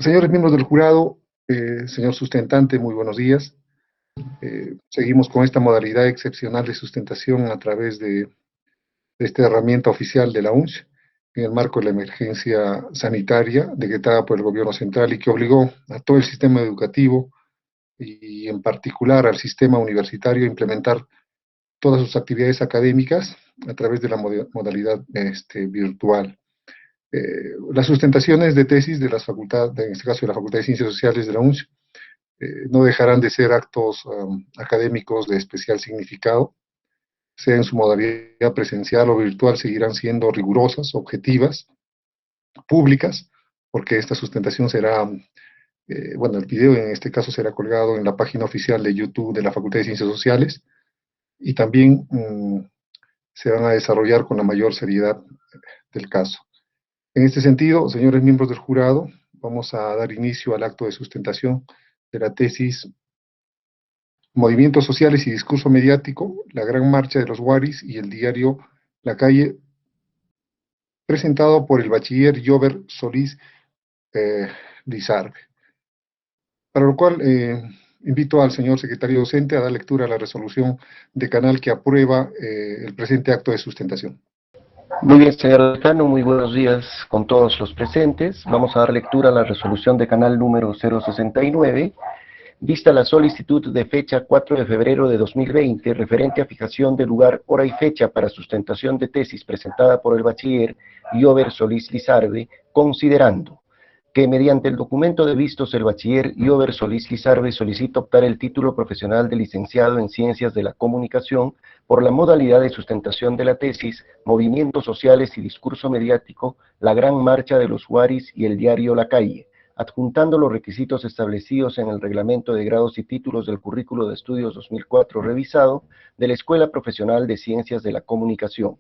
Señores miembros del jurado, señor sustentante, muy buenos días. Seguimos con esta modalidad excepcional de sustentación a través de esta herramienta oficial de la UNCH, en el marco de la emergencia sanitaria decretada por el gobierno central y que obligó a todo el sistema educativo y en particular al sistema universitario a implementar todas sus actividades académicas a través de la modalidad virtual. Las sustentaciones de tesis de las facultades, en este caso de la Facultad de Ciencias Sociales de la UNCH, no dejarán de ser actos académicos de especial significado, sea en su modalidad presencial o virtual, seguirán siendo rigurosas, objetivas, públicas, porque esta sustentación será, bueno, el video en este caso será colgado en la página oficial de YouTube de la Facultad de Ciencias Sociales y también se van a desarrollar con la mayor seriedad del caso. En este sentido, señores miembros del jurado, vamos a dar inicio al acto de sustentación de la tesis Movimientos Sociales y Discurso Mediático, la Gran Marcha de los Huaris y el diario La Calle, presentado por el bachiller Jover Solís Lizarbe. Para lo cual, invito al señor secretario docente a dar lectura a la resolución de canal que aprueba el presente acto de sustentación. Muy bien, señor decano, muy buenos días con todos los presentes. Vamos a dar lectura a la resolución de canal número 069, vista la solicitud de fecha 4 de febrero de 2020, referente a fijación de lugar, hora y fecha para sustentación de tesis presentada por el bachiller Jover Solís Lizarbe, considerando que mediante el documento de vistos el bachiller Jover Solís Lizarbe solicita optar el título profesional de licenciado en Ciencias de la Comunicación por la modalidad de sustentación de la tesis Movimientos Sociales y Discurso Mediático, la Gran Marcha de los Huaris y el diario La Calle, adjuntando los requisitos establecidos en el Reglamento de Grados y Títulos del Currículo de Estudios 2004 revisado de la Escuela Profesional de Ciencias de la Comunicación,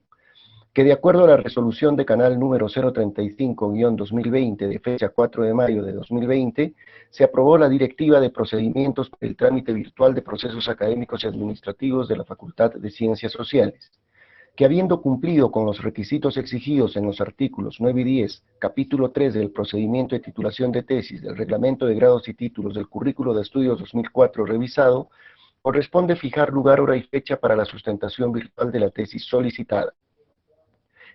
que de acuerdo a la resolución de canal número 035-2020 de fecha 4 de mayo de 2020, se aprobó la Directiva de Procedimientos para el Trámite Virtual de Procesos Académicos y Administrativos de la Facultad de Ciencias Sociales, que habiendo cumplido con los requisitos exigidos en los artículos 9 y 10, capítulo 3 del procedimiento de titulación de tesis del Reglamento de Grados y Títulos del Currículo de Estudios 2004 revisado, corresponde fijar lugar, hora y fecha para la sustentación virtual de la tesis solicitada.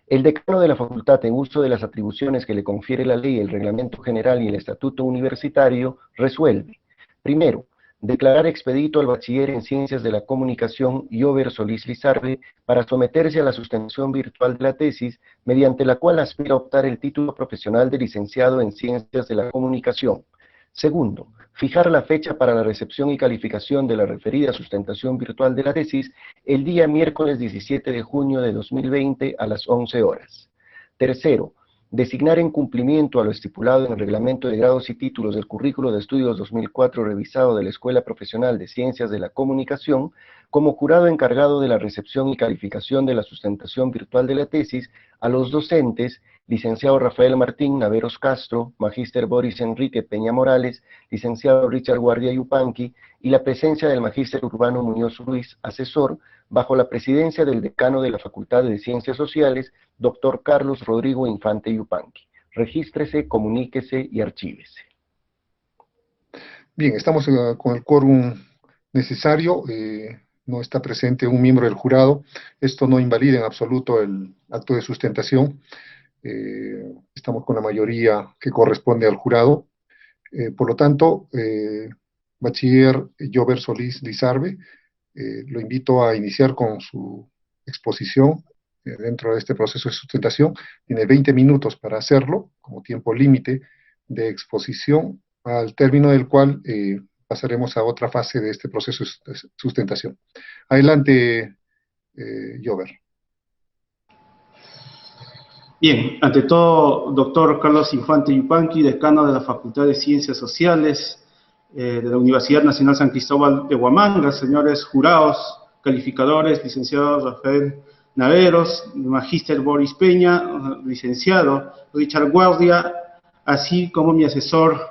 El decano de la facultad, en uso de las atribuciones que le confiere la ley, el reglamento general y el estatuto universitario, resuelve: primero, declarar expedito al bachiller en Ciencias de la Comunicación Jover Solís Lizarbe para someterse a la sustentación virtual de la tesis, mediante la cual aspira a optar el título profesional de licenciado en Ciencias de la Comunicación. Segundo, fijar la fecha para la recepción y calificación de la referida sustentación virtual de la tesis el día miércoles 17 de junio de 2020 a las 11 horas. Tercero, designar en cumplimiento a lo estipulado en el Reglamento de Grados y Títulos del Currículo de Estudios 2004 revisado de la Escuela Profesional de Ciencias de la Comunicación como jurado encargado de la recepción y calificación de la sustentación virtual de la tesis a los docentes licenciado Rafael Martín Naveros Castro, magíster Boris Enrique Peña Morales, licenciado Richard Guardia Yupanqui, y la presencia del magíster Urbano Muñoz Ruiz, asesor, bajo la presidencia del decano de la Facultad de Ciencias Sociales, doctor Carlos Rodrigo Infante Yupanqui. Regístrese, comuníquese y archívese. Bien, estamos con el quórum necesario. No está presente un miembro del jurado. Esto no invalida en absoluto el acto de sustentación. Estamos con la mayoría que corresponde al jurado. Por lo tanto, bachiller Jover Solís Lizarbe, lo invito a iniciar con su exposición dentro de este proceso de sustentación. Tiene 20 minutos para hacerlo, como tiempo límite de exposición, al término del cual pasaremos a otra fase de este proceso de sustentación. Adelante, Jover. Bien, ante todo, doctor Carlos Infante Yupanqui, decano de la Facultad de Ciencias Sociales de la Universidad Nacional San Cristóbal de Huamanga, señores jurados, calificadores, licenciado Rafael Naveros, magíster Boris Peña, licenciado Richard Guardia, así como mi asesor,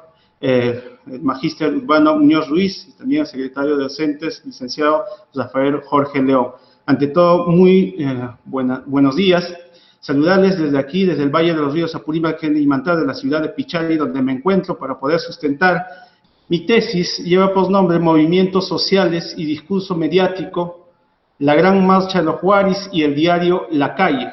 el magíster Urbano Muñoz Ruiz, y también el secretario de docentes, licenciado Rafael Jorge León. Ante todo, muy buenos días. saludarles desde aquí, desde el Valle de los Ríos Apurímac, Imantá, de la ciudad de Pichari, donde me encuentro, para poder sustentar mi tesis. Lleva por nombre Movimientos Sociales y Discurso Mediático, la Gran Marcha de los Huaris y el diario La Calle.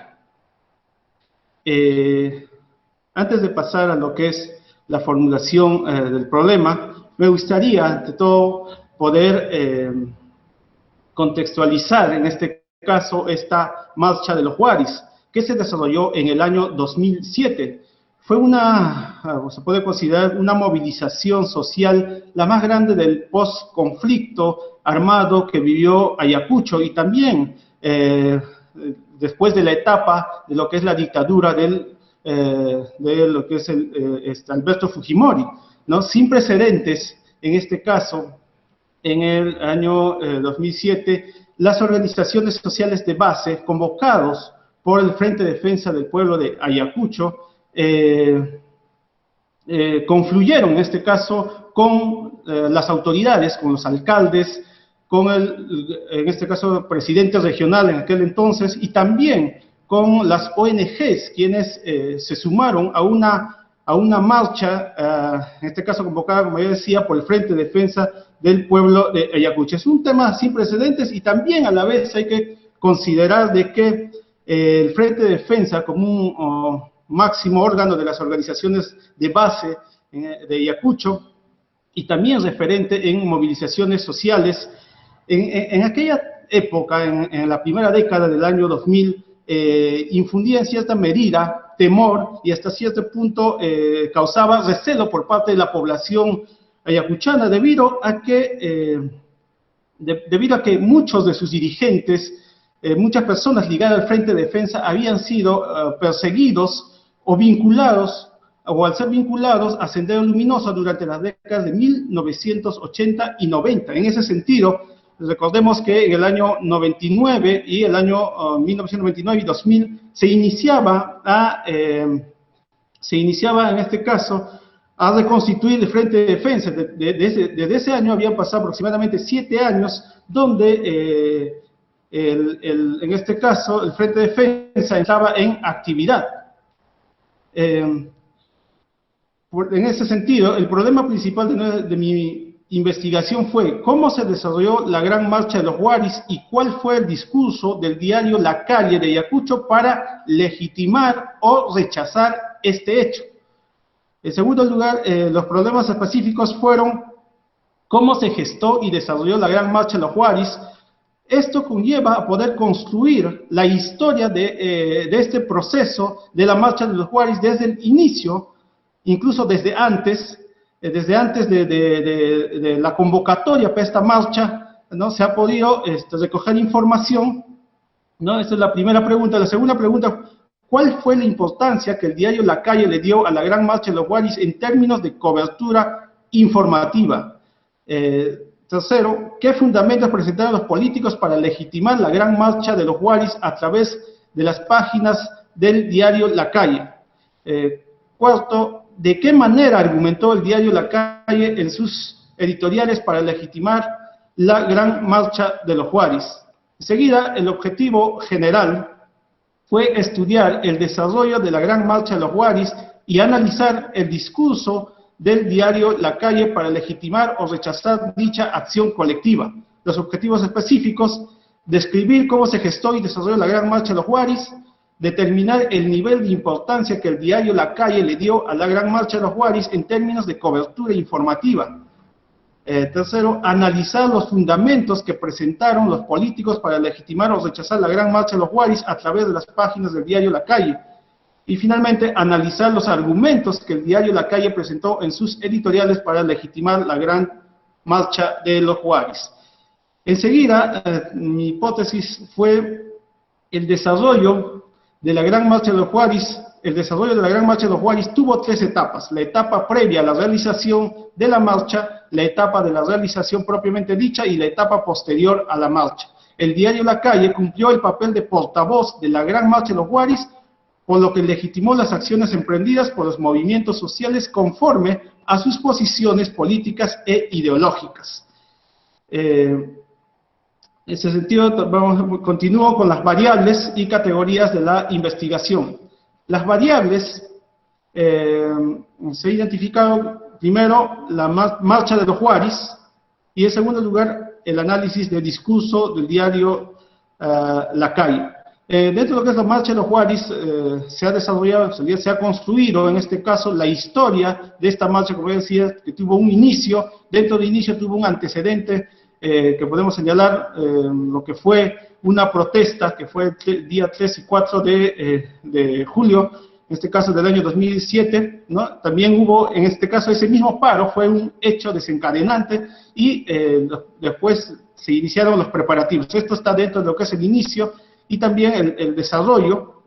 Antes de pasar a lo que es la formulación del problema, me gustaría, ante todo, poder contextualizar, en este caso, esta Marcha de los Huaris, que se desarrolló en el año 2007. Fue se puede considerar una movilización social la más grande del post-conflicto armado que vivió Ayacucho, y también después de la etapa de lo que es la dictadura de lo que es Alberto Fujimori, ¿no? Sin precedentes, en este caso, en el año 2007, las organizaciones sociales de base, convocados por el Frente de Defensa del Pueblo de Ayacucho, confluyeron en este caso con las autoridades, con los alcaldes, con en este caso, presidente regional en aquel entonces, y también con las ONGs, quienes se sumaron a una marcha, en este caso convocada, como ya decía, por el Frente de Defensa del Pueblo de Ayacucho. Es un tema sin precedentes, y también a la vez hay que considerar de que el Frente de Defensa, como un máximo órgano de las organizaciones de base de Ayacucho, y también referente en movilizaciones sociales, en aquella época, en la primera década del año 2000, infundía en cierta medida temor, y hasta cierto punto causaba recelo por parte de la población ayacuchana, debido a que muchos de sus dirigentes, muchas personas ligadas al Frente de Defensa, habían sido perseguidos o vinculados, o al ser vinculados a Sendero Luminoso durante las décadas de 1980 y 90. En ese sentido, recordemos que en el año 99 y el año 1999 y 2000 se iniciaba en este caso a reconstituir el Frente de Defensa. Desde ese año habían pasado aproximadamente 7 años donde en este caso el Frente de Defensa estaba en actividad. En ese sentido, el problema principal de mi investigación fue cómo se desarrolló la Gran Marcha de los Huaris y cuál fue el discurso del diario La Calle de Ayacucho para legitimar o rechazar este hecho. En segundo lugar, los problemas específicos fueron cómo se gestó y desarrolló la Gran Marcha de los Huaris. Esto conlleva a poder construir la historia de este proceso de la Marcha de los Huaris desde el inicio, incluso desde antes de la convocatoria para esta marcha, ¿no? Se ha podido recoger información, ¿no? Esta es la primera pregunta. La segunda pregunta, ¿cuál fue la importancia que el diario La Calle le dio a la Gran Marcha de los Huaris en términos de cobertura informativa? Tercero, ¿qué fundamentos presentaron los políticos para legitimar la Gran Marcha de los Huaris a través de las páginas del diario La Calle? Cuarto, ¿de qué manera argumentó el diario La Calle en sus editoriales para legitimar la Gran Marcha de los Huaris? Enseguida, el objetivo general fue estudiar el desarrollo de la Gran Marcha de los Huaris y analizar el discurso del diario La Calle para legitimar o rechazar dicha acción colectiva. Los objetivos específicos: describir cómo se gestó y desarrolló la Gran Marcha de los Huaris, determinar el nivel de importancia que el diario La Calle le dio a la Gran Marcha de los Huaris en términos de cobertura informativa. Tercero, analizar los fundamentos que presentaron los políticos para legitimar o rechazar la Gran Marcha de los Huaris a través de las páginas del diario La Calle. Y finalmente, analizar los argumentos que el diario La Calle presentó en sus editoriales para legitimar la Gran Marcha de los Huaris. Enseguida, mi hipótesis fue el desarrollo de la Gran Marcha de los Huaris. El desarrollo de la Gran Marcha de los Huaris tuvo 3 etapas: la etapa previa a la realización de la marcha, la etapa de la realización propiamente dicha y la etapa posterior a la marcha. El diario La Calle cumplió el papel de portavoz de la Gran Marcha de los Huaris, por lo que legitimó las acciones emprendidas por los movimientos sociales conforme a sus posiciones políticas e ideológicas. En ese sentido, continúo con las variables y categorías de la investigación. Las variables se identificaron primero la marcha de los Huaris y en segundo lugar el análisis del discurso del diario La Calle. Dentro de lo que es la marcha de los Huaris se ha desarrollado, se ha construido en este caso la historia de esta marcha, como decía, que tuvo un inicio, dentro del inicio tuvo un antecedente que podemos señalar lo que fue una protesta que fue el día 3 y 4 de julio, en este caso del año 2007, ¿no? También hubo, en este caso, ese mismo paro fue un hecho desencadenante y después se iniciaron los preparativos. Esto está dentro de lo que es el inicio y también el desarrollo.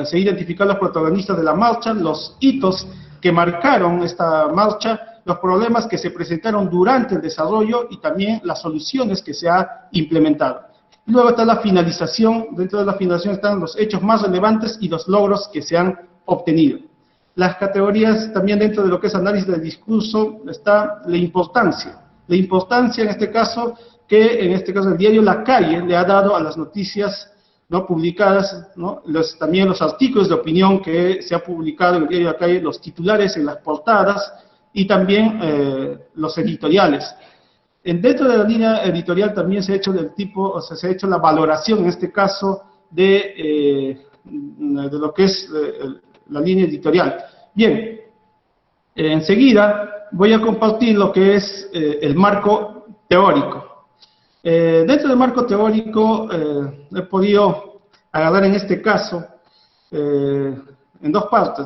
Se identificaron los protagonistas de la marcha, los hitos que marcaron esta marcha, los problemas que se presentaron durante el desarrollo y también las soluciones que se ha implementado. Luego está la finalización, dentro de la finalización están los hechos más relevantes y los logros que se han obtenido. Las categorías también dentro de lo que es análisis del discurso está la importancia en este caso, que en este caso el diario La Calle le ha dado a las noticias no publicadas, ¿no? También los artículos de opinión que se ha publicado en el diario La Calle, los titulares en las portadas y también los editoriales. Dentro de la línea editorial también se ha hecho se ha hecho la valoración en este caso de lo que es la línea editorial. Bien, enseguida voy a compartir lo que es el marco teórico. Dentro del marco teórico he podido agarrar en este caso en dos partes.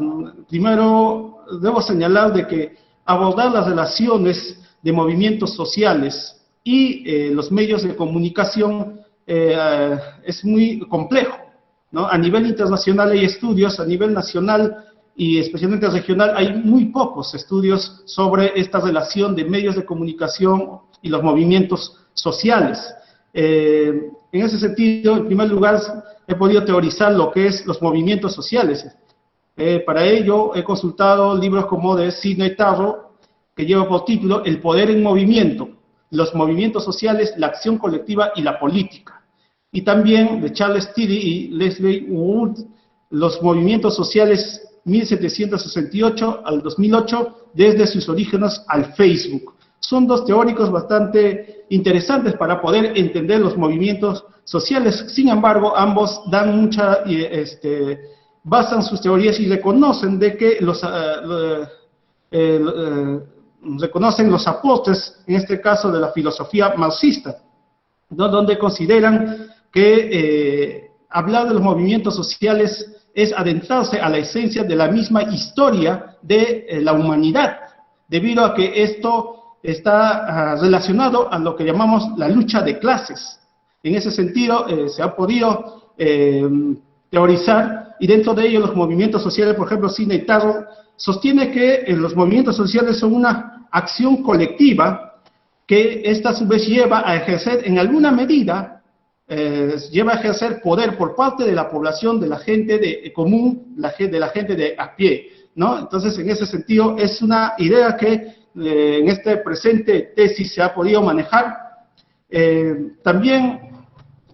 Primero, debo señalar de que abordar las relaciones de movimientos sociales y los medios de comunicación es muy complejo, ¿no? A nivel internacional hay estudios, a nivel nacional y especialmente regional hay muy pocos estudios sobre esta relación de medios de comunicación y los movimientos sociales. En ese sentido, en primer lugar, he podido teorizar lo que es los movimientos sociales. Para ello he consultado libros como de Sidney Tarrow, que lleva por título El poder en movimiento, los movimientos sociales, la acción colectiva y la política. Y también de Charles Tilly y Leslie Wood, los movimientos sociales 1768 al 2008, desde sus orígenes al Facebook. Son dos teóricos bastante interesantes para poder entender los movimientos sociales. Sin embargo, ambos dan basan sus teorías y reconocen de que reconocen los aportes, en este caso de la filosofía marxista, ¿no? Donde consideran que hablar de los movimientos sociales es adentrarse a la esencia de la misma historia de la humanidad, debido a que esto está relacionado a lo que llamamos la lucha de clases. En ese sentido, se ha podido teorizar, y dentro de ello los movimientos sociales, por ejemplo, Sidney Tarrow sostiene que los movimientos sociales son una acción colectiva que esta a su vez lleva a ejercer en alguna medida, lleva a ejercer poder por parte de la población, de la gente de común, de la gente de a pie, ¿no? Entonces, en ese sentido, es una idea que en este presente tesis se ha podido manejar. También,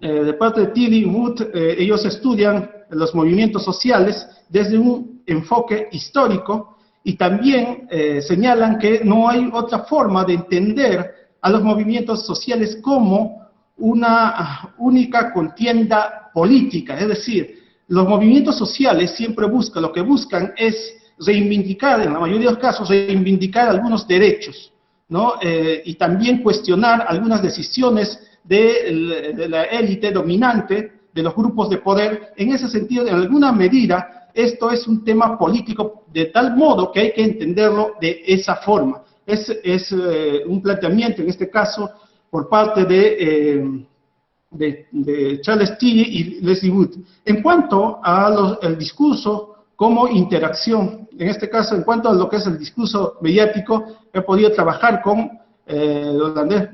de parte de Tilly Wood, ellos estudian los movimientos sociales desde un enfoque histórico y también señalan que no hay otra forma de entender a los movimientos sociales como una única contienda política. Es decir, los movimientos sociales siempre lo que buscan es reivindicar, en la mayoría de los casos, reivindicar algunos derechos, ¿no? Y también cuestionar algunas decisiones de la élite dominante, de los grupos de poder. En ese sentido, en alguna medida, esto es un tema político de tal modo que hay que entenderlo de esa forma. Es un planteamiento, en este caso, por parte de Charles Tilly y Leslie Wood. En cuanto al discurso como interacción, en este caso, en cuanto a lo que es el discurso mediático, he podido trabajar con el holandés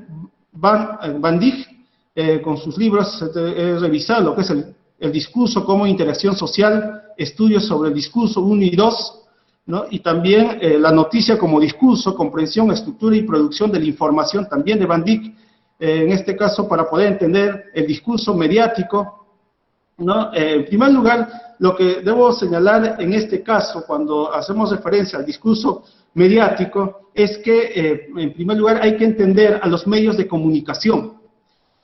Van Dijk, con sus libros. He revisado lo que es el discurso como interacción social, estudios sobre el discurso 1 y 2, ¿no? Y también la noticia como discurso, comprensión, estructura y producción de la información, también de Van Dijk. en este caso para poder entender el discurso mediático, ¿no? En primer lugar, lo que debo señalar en este caso, cuando hacemos referencia al discurso mediático, es que, en primer lugar, hay que entender a los medios de comunicación.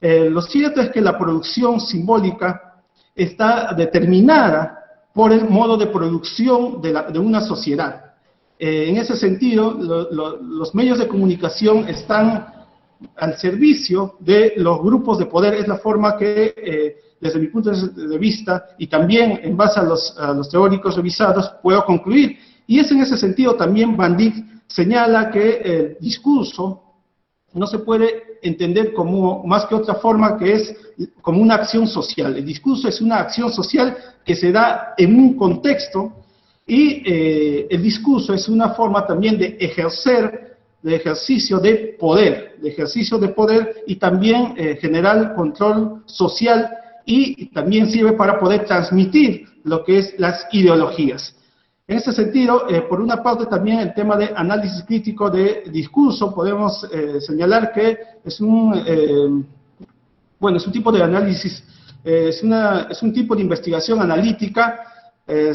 Lo cierto es que la producción simbólica está determinada por el modo de producción de una sociedad. En ese sentido, los medios de comunicación están al servicio de los grupos de poder. Es la forma que, desde mi punto de vista, y también en base a los teóricos revisados, puedo concluir. Y es en ese sentido también Van Dijk señala que el discurso no se puede entender como más que otra forma, que es como una acción social. El discurso es una acción social que se da en un contexto, y el discurso es una forma también de ejercicio de poder, y también generar control social, y también sirve para poder transmitir lo que es las ideologías. En ese sentido, por una parte también el tema de análisis crítico de discurso, podemos señalar que es un tipo de análisis, es un tipo de investigación analítica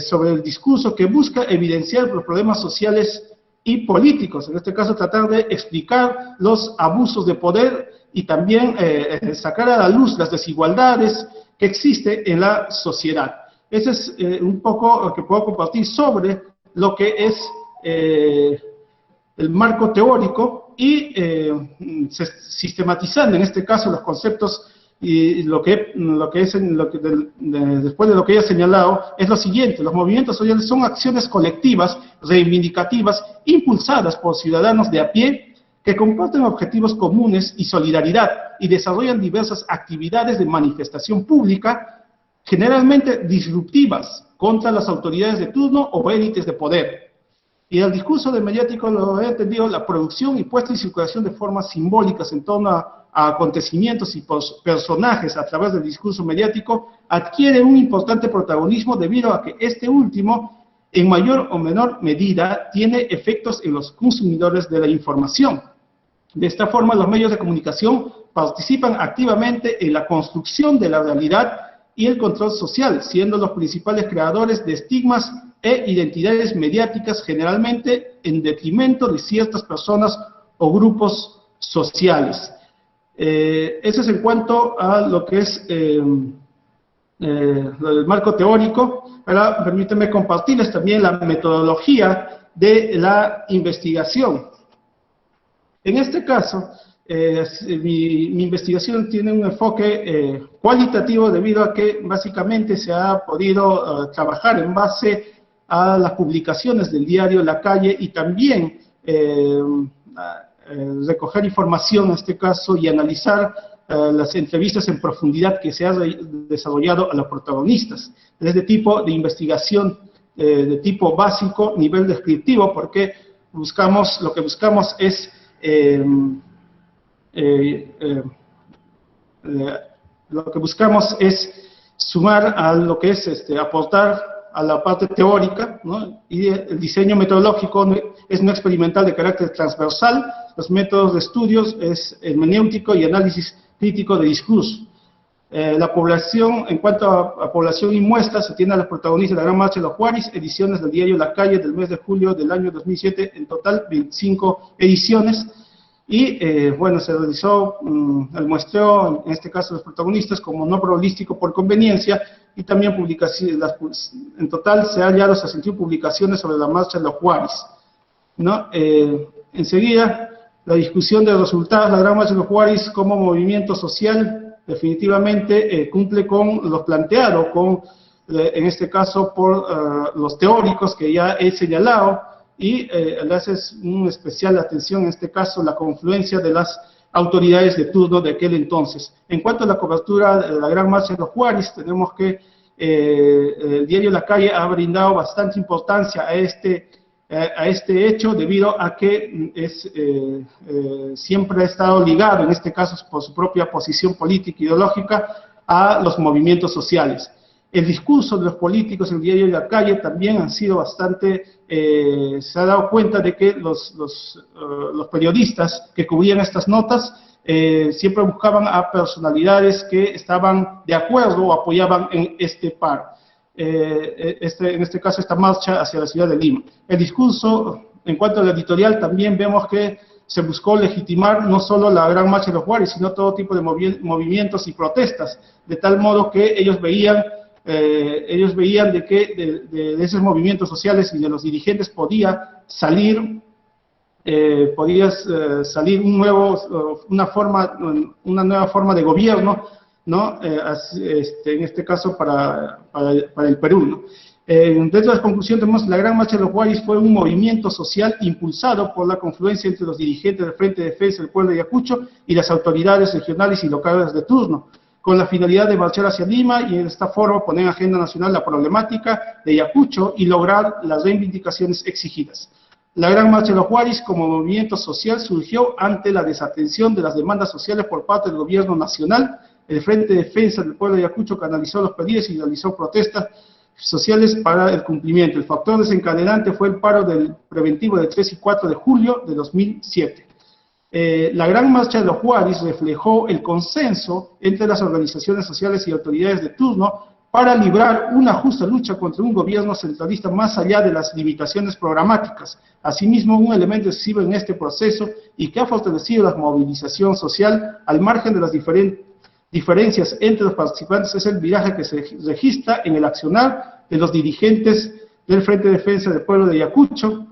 sobre el discurso que busca evidenciar los problemas sociales y políticos, en este caso tratar de explicar los abusos de poder y también sacar a la luz las desigualdades que existen en la sociedad. Ese es un poco lo que puedo compartir sobre lo que es el marco teórico, y sistematizando en este caso los conceptos, y después de lo que he señalado, es lo siguiente: los movimientos sociales son acciones colectivas, reivindicativas, impulsadas por ciudadanos de a pie, que comparten objetivos comunes y solidaridad, y desarrollan diversas actividades de manifestación pública, generalmente disruptivas, contra las autoridades de turno o élites de poder. Y el discurso del mediático lo he entendido: la producción y puesta en circulación de formas simbólicas en torno a acontecimientos y personajes a través del discurso mediático adquiere un importante protagonismo, debido a que este último, en mayor o menor medida, tiene efectos en los consumidores de la información. De esta forma, los medios de comunicación participan activamente en la construcción de la realidad y el control social, siendo los principales creadores de estigmas e identidades mediáticas, generalmente en detrimento de ciertas personas o grupos sociales. Eso es en cuanto a lo que es el marco teórico. Ahora permítanme compartirles también la metodología de la investigación. En este caso, mi investigación tiene un enfoque cualitativo, debido a que básicamente se ha podido trabajar en base a las publicaciones del diario La Calle, y también recoger información en este caso y analizar las entrevistas en profundidad que se ha desarrollado a los protagonistas. Es de tipo de investigación de tipo básico, nivel descriptivo, porque lo que buscamos es sumar a lo que es aportar a la parte teórica, ¿no? Y el diseño metodológico es no experimental, de carácter transversal. Los métodos de estudios es hermenéutico y análisis crítico de discurso. La población, en cuanto a población y muestras, se tiene a los protagonistas de la Gran Marcha de los Juárez, ediciones del diario La Calle del mes de julio del año 2007, en total 25 ediciones. Y se realizó el muestreo, en este caso los protagonistas, como no probabilístico por conveniencia, y también publicaciones. En total se han hallado 61 publicaciones sobre la marcha de los Juárez, ¿no? Enseguida, la discusión de los resultados de la Gran Marcha de los Juárez como movimiento social definitivamente cumple con lo planteado, en este caso por los teóricos que ya he señalado, y le hace una especial atención en este caso la confluencia de las autoridades de turno de aquel entonces. En cuanto a la cobertura de la Gran Marcha de los Juárez, tenemos que el diario La Calle ha brindado bastante importancia a este hecho, debido a que siempre ha estado ligado, en este caso por su propia posición política e ideológica, a los movimientos sociales. El discurso de los políticos en el diario La Calle también han sido bastante, se ha dado cuenta de que los periodistas que cubrían estas notas siempre buscaban a personalidades que estaban de acuerdo o apoyaban en este paro. En este caso, esta marcha hacia la ciudad de Lima. El discurso, en cuanto al editorial, también vemos que se buscó legitimar no solo la Gran Marcha de los Huaris, sino todo tipo de movimientos y protestas, de tal modo que ellos veían de que de esos movimientos sociales y de los dirigentes podía salir una nueva forma de gobierno, ¿no? En este caso para el Perú, ¿no? Dentro de las conclusiones tenemos la Gran Marcha de los Huaris fue un movimiento social impulsado por la confluencia entre los dirigentes del Frente de Defensa del Pueblo de Ayacucho y las autoridades regionales y locales de turno, con la finalidad de marchar hacia Lima y de esta forma poner en agenda nacional la problemática de Ayacucho y lograr las reivindicaciones exigidas. La Gran Marcha de los Huaris como movimiento social surgió ante la desatención de las demandas sociales por parte del gobierno nacional. El Frente de Defensa del Pueblo de Ayacucho canalizó los pedidos y realizó protestas sociales para el cumplimiento. El factor desencadenante fue el paro del preventivo del 3 y 4 de julio de 2007. La Gran Marcha de los Huaris reflejó el consenso entre las organizaciones sociales y autoridades de turno para librar una justa lucha contra un gobierno centralista más allá de las limitaciones programáticas. Asimismo, un elemento decisivo en este proceso y que ha fortalecido la movilización social al margen de las diferencias entre los participantes es el viraje que se registra en el accionar de los dirigentes del Frente de Defensa del Pueblo de Ayacucho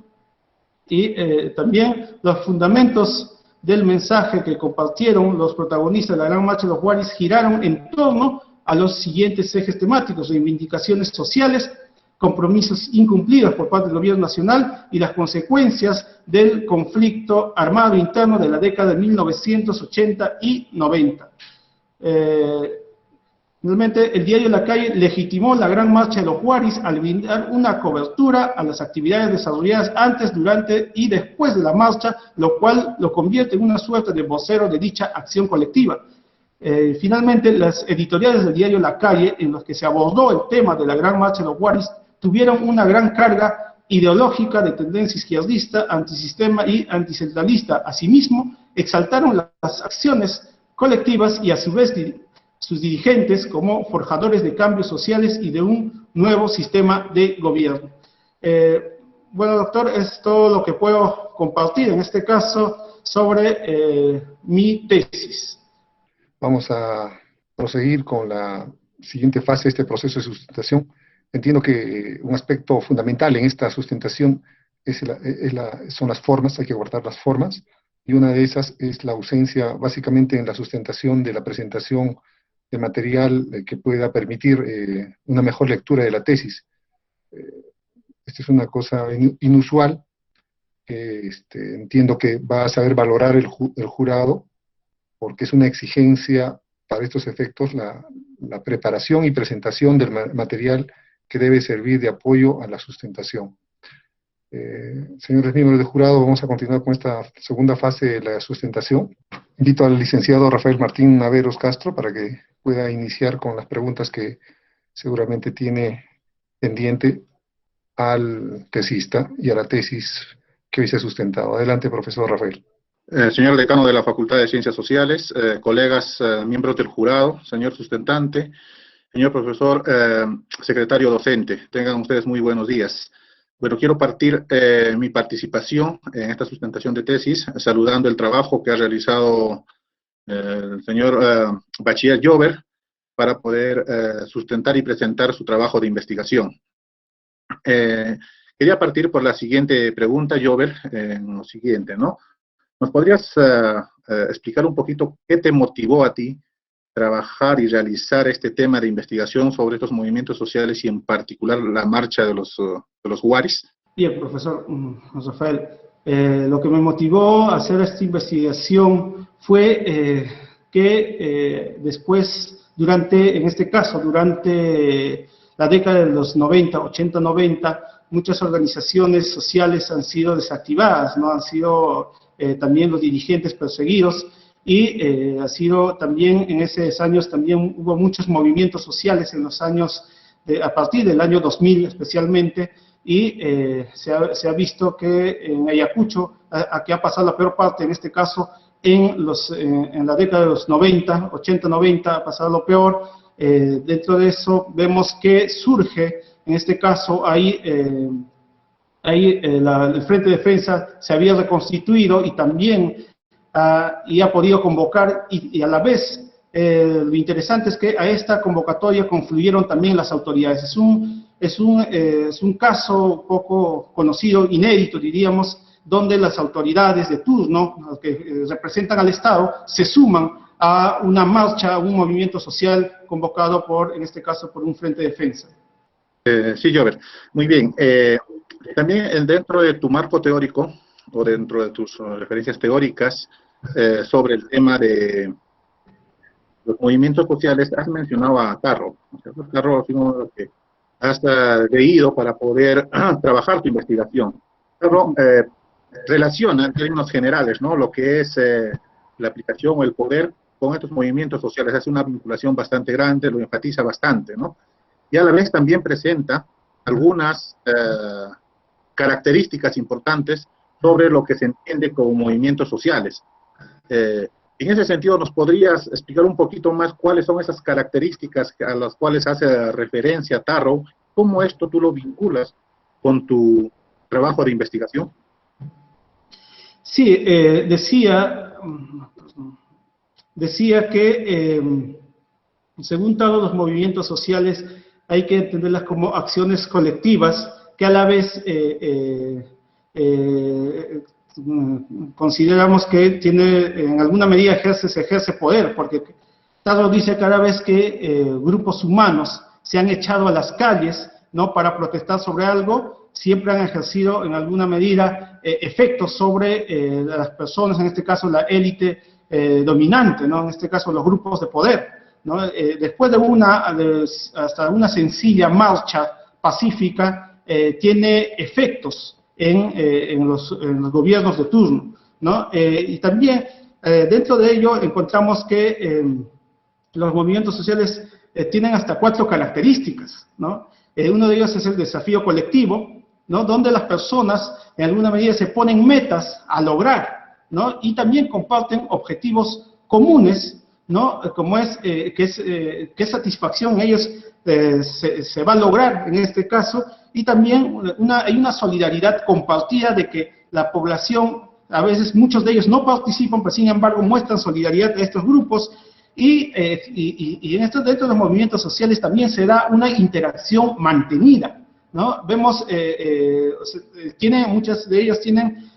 y también los fundamentos del mensaje que compartieron los protagonistas de la Gran Marcha de los Huaris giraron en torno a los siguientes ejes temáticos: reivindicaciones sociales, compromisos incumplidos por parte del gobierno nacional y las consecuencias del conflicto armado interno de la década de 1980 y 90. Finalmente, el diario La Calle legitimó la Gran Marcha de los Huaris al brindar una cobertura a las actividades desarrolladas antes, durante y después de la marcha, lo cual lo convierte en una suerte de vocero de dicha acción colectiva. Finalmente, las editoriales del diario La Calle, en los que se abordó el tema de la Gran Marcha de los Huaris, tuvieron una gran carga ideológica de tendencia izquierdista, antisistema y anticentralista. Asimismo, exaltaron las acciones colectivas y a su vez sus dirigentes como forjadores de cambios sociales y de un nuevo sistema de gobierno. Bueno, doctor, es todo lo que puedo compartir en este caso sobre mi tesis. Vamos a proseguir con la siguiente fase de este proceso de sustentación. Entiendo que un aspecto fundamental en esta sustentación son las formas, hay que guardar las formas, y una de esas es la ausencia, básicamente en la sustentación de la presentación de material que pueda permitir una mejor lectura de la tesis. Esta es una cosa inusual, que entiendo que va a saber valorar el jurado, porque es una exigencia para estos efectos la preparación y presentación del material que debe servir de apoyo a la sustentación. Señores miembros del jurado, vamos a continuar con esta segunda fase de la sustentación. Invito al licenciado Rafael Martín Naveros Castro para que pueda iniciar con las preguntas que seguramente tiene pendiente al tesista y a la tesis que hoy se ha sustentado. Adelante, profesor Rafael. Señor decano de la Facultad de Ciencias Sociales, colegas miembros del jurado, señor sustentante, señor profesor, secretario docente, tengan ustedes muy buenos días. Bueno, quiero partir mi participación en esta sustentación de tesis saludando el trabajo que ha realizado el señor bachiller Jover para poder sustentar y presentar su trabajo de investigación. Quería partir por la siguiente pregunta, Jover, en lo siguiente, ¿no? ¿Nos podrías explicar un poquito qué te motivó a ti trabajar y realizar este tema de investigación sobre estos movimientos sociales y en particular la marcha de los Huaris? Bien, profesor Rafael. Lo que me motivó a hacer esta investigación fue que después, en este caso, durante la década de los 90, 80, 90, muchas organizaciones sociales han sido desactivadas, ¿no? Han sido también los dirigentes perseguidos y ha sido también en esos años también hubo muchos movimientos sociales en los años, a partir del año 2000 especialmente, y se ha visto que en Ayacucho, a que ha pasado la peor parte en este caso, en la década de los 90, 80-90, ha pasado lo peor. Dentro de eso vemos que surge, en este caso, el Frente de Defensa se había reconstituido y también y ha podido convocar, y a la vez lo interesante es que a esta convocatoria confluyeron también las autoridades. Es un caso poco conocido, inédito diríamos, donde las autoridades de turno, que representan al Estado, se suman a una marcha, a un movimiento social convocado en este caso, por un Frente de Defensa. Sí, Jover. Muy bien. También dentro de tu marco teórico, o dentro de tus referencias teóricas, sobre el tema de los movimientos sociales, has mencionado a Carro. Carro es uno de los que has leído para poder trabajar tu investigación. Carro relaciona en términos generales, ¿no?, lo que es la aplicación o el poder con estos movimientos sociales. Hace una vinculación bastante grande, lo enfatiza bastante, ¿no? Y a la vez también presenta algunas características importantes sobre lo que se entiende como movimientos sociales. En ese sentido, ¿nos podrías explicar un poquito más cuáles son esas características a las cuales hace referencia Tarrow? ¿Cómo esto tú lo vinculas con tu trabajo de investigación? Sí, decía que, según todos los movimientos sociales, hay que entenderlas como acciones colectivas que a la vez consideramos que en alguna medida se ejerce poder, porque Tarrow dice cada vez que grupos humanos se han echado a las calles, ¿no?, para protestar sobre algo, siempre han ejercido en alguna medida efectos sobre las personas, en este caso la élite dominante, ¿no?, en este caso los grupos de poder, ¿no? Después de hasta una sencilla marcha pacífica, tiene efectos en los gobiernos de turno, ¿no? Y también dentro de ello encontramos que los movimientos sociales tienen hasta 4 características, ¿no? Uno de ellos es el desafío colectivo, ¿no?, donde las personas en alguna medida se ponen metas a lograr, ¿no?, y también comparten objetivos comunes, ¿no?, como qué satisfacción ellos se va a lograr en este caso, y también hay una solidaridad compartida de que la población, a veces muchos de ellos no participan, pero sin embargo muestran solidaridad de estos grupos, y dentro de los movimientos sociales también se da una interacción mantenida, ¿no? Vemos, muchas de ellas tienen,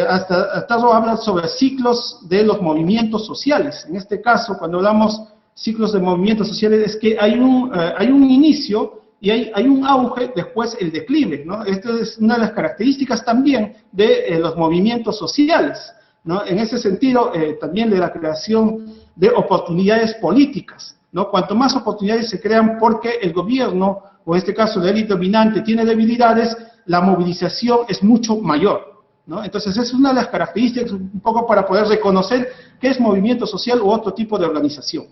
hasta Tarrow habla sobre ciclos de los movimientos sociales. En este caso, cuando hablamos ciclos de movimientos sociales, es que hay un inicio y hay un auge, después el declive, ¿no? Esta es una de las características también de los movimientos sociales, ¿no? En ese sentido, también de la creación de oportunidades políticas, ¿no? Cuanto más oportunidades se crean porque el gobierno, o en este caso la élite dominante, tiene debilidades, la movilización es mucho mayor, ¿no? Entonces, esa es una de las características, un poco para poder reconocer qué es movimiento social u otro tipo de organización.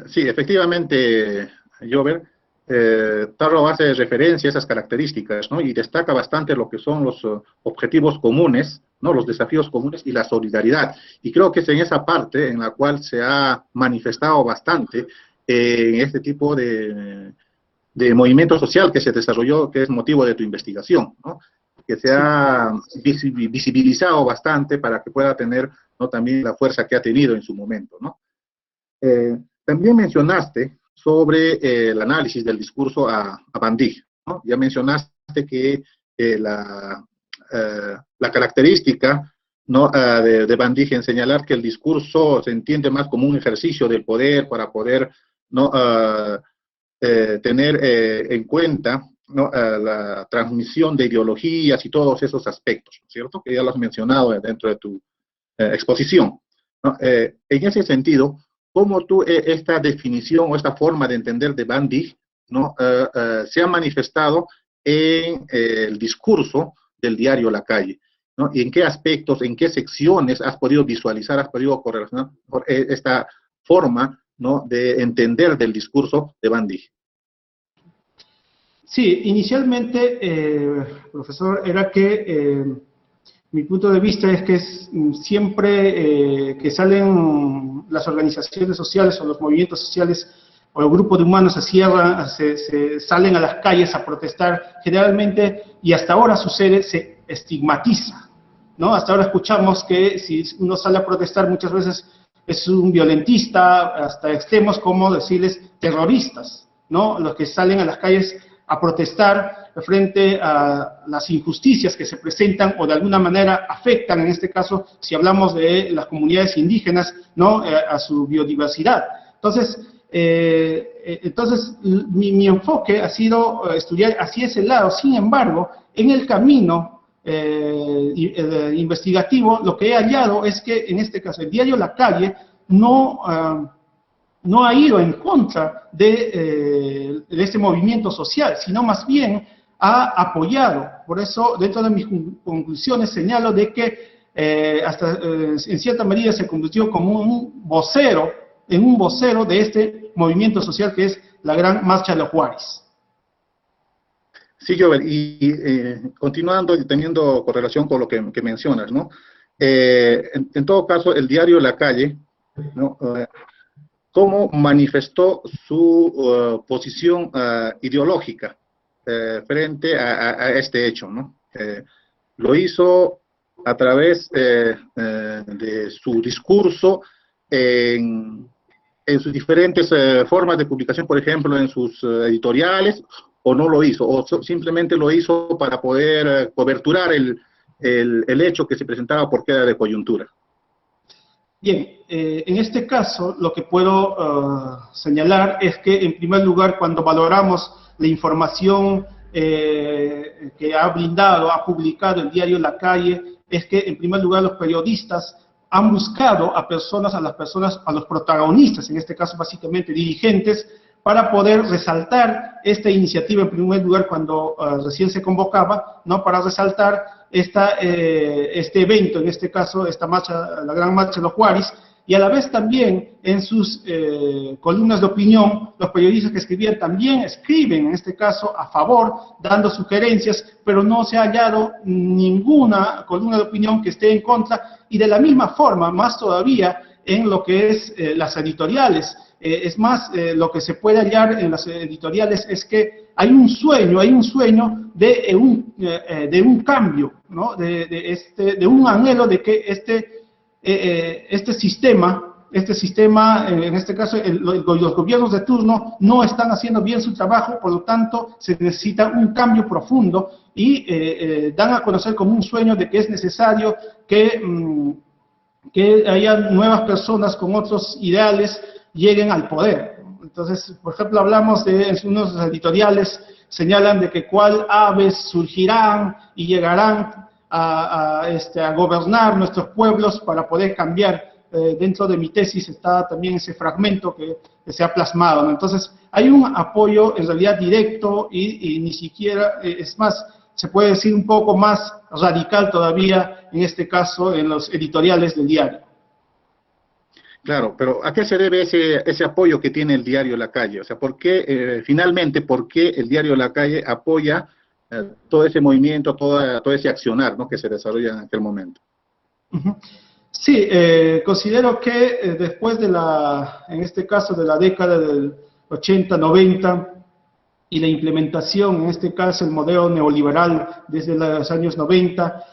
Sí, efectivamente, Jover, Tarrow hace referencia a esas características, ¿no?, y destaca bastante lo que son los objetivos comunes, ¿no?, los desafíos comunes y la solidaridad. Y creo que es en esa parte en la cual se ha manifestado bastante en este tipo de movimiento social que se desarrolló, que es motivo de tu investigación, ¿no?, que se ha visibilizado bastante para que pueda tener, ¿no?, también la fuerza que ha tenido en su momento, ¿no? También mencionaste sobre el análisis del discurso a Van Dijk, ¿no? Ya mencionaste que la característica, ¿no?, de Van Dijk en señalar que el discurso se entiende más como un ejercicio del poder para poder, ¿no?, tener en cuenta, ¿no?, la transmisión de ideologías y todos esos aspectos, ¿cierto?, que ya lo has mencionado dentro de tu exposición, ¿no? En ese sentido, ¿cómo tú esta definición o esta forma de entender de Van Dijk, ¿no?, se ha manifestado en el discurso del diario La Calle, ¿no? ¿Y en qué aspectos, en qué secciones has podido visualizar, has podido correlacionar esta forma, ¿no?, de entender del discurso de Van Dijk? Sí, inicialmente, profesor, era que Mi punto de vista es que siempre que salen las organizaciones sociales o los movimientos sociales o los grupos de humanos se salen a las calles a protestar, generalmente, y hasta ahora sucede, se estigmatiza, ¿no? Hasta ahora escuchamos que si uno sale a protestar muchas veces es un violentista, hasta extremos como decirles terroristas, ¿no? Los que salen a las calles a protestar frente a las injusticias que se presentan o de alguna manera afectan, en este caso, si hablamos de las comunidades indígenas, ¿no? A su biodiversidad. Entonces, mi enfoque ha sido estudiar hacia ese lado. Sin embargo, en el camino investigativo, lo que he hallado es que, en este caso, el diario La Calle no ha ido en contra de este movimiento social, sino más bien ha apoyado. Por eso, dentro de mis conclusiones, señalo de que en cierta medida se convirtió como un vocero de este movimiento social que es la Gran Marcha de los Juárez. Sí, Jover, y continuando y teniendo correlación con lo que mencionas, ¿no? En todo caso, el diario La Calle, ¿no? ¿Cómo manifestó su posición ideológica frente a este hecho, ¿no? Lo hizo a través de su discurso en sus diferentes formas de publicación, por ejemplo, en sus editoriales, o no lo hizo, o simplemente lo hizo para poder coberturar el hecho que se presentaba porque era de coyuntura. Bien, en este caso lo que puedo señalar es que, en primer lugar, cuando valoramos la información que ha publicado el diario La Calle, es que, en primer lugar, los periodistas han buscado a los protagonistas, en este caso básicamente dirigentes, para poder resaltar esta iniciativa, en primer lugar, cuando recién se convocaba, ¿no? Para resaltar este evento, en este caso, esta marcha, la Gran Marcha de los Juárez, y a la vez también en sus columnas de opinión, los periodistas que escribían también escriben, en este caso, a favor, dando sugerencias, pero no se ha hallado ninguna columna de opinión que esté en contra, y de la misma forma, más todavía, en lo que es las editoriales. Es más, lo que se puede hallar en las editoriales es que hay un sueño de un cambio, ¿no? de un anhelo de que este sistema, en este caso, los gobiernos de turno no están haciendo bien su trabajo, por lo tanto, se necesita un cambio profundo y dan a conocer como un sueño de que es necesario que haya nuevas personas con otros ideales lleguen al poder. Entonces, por ejemplo, hablamos de unos editoriales, señalan de que cuál aves surgirán y llegarán a gobernar nuestros pueblos para poder cambiar. Dentro de mi tesis está también ese fragmento que se ha plasmado, ¿no? Entonces, hay un apoyo en realidad directo y ni siquiera, es más, se puede decir un poco más radical todavía, en este caso, en los editoriales del diario. Claro, pero ¿a qué se debe ese apoyo que tiene el diario La Calle? O sea, ¿por qué, finalmente, por qué el diario La Calle apoya todo ese movimiento, todo ese accionar, ¿no?, que se desarrolla en aquel momento? Sí, considero que después de en este caso, de la década del 80, 90, y la implementación, en este caso, el modelo neoliberal desde los años 90,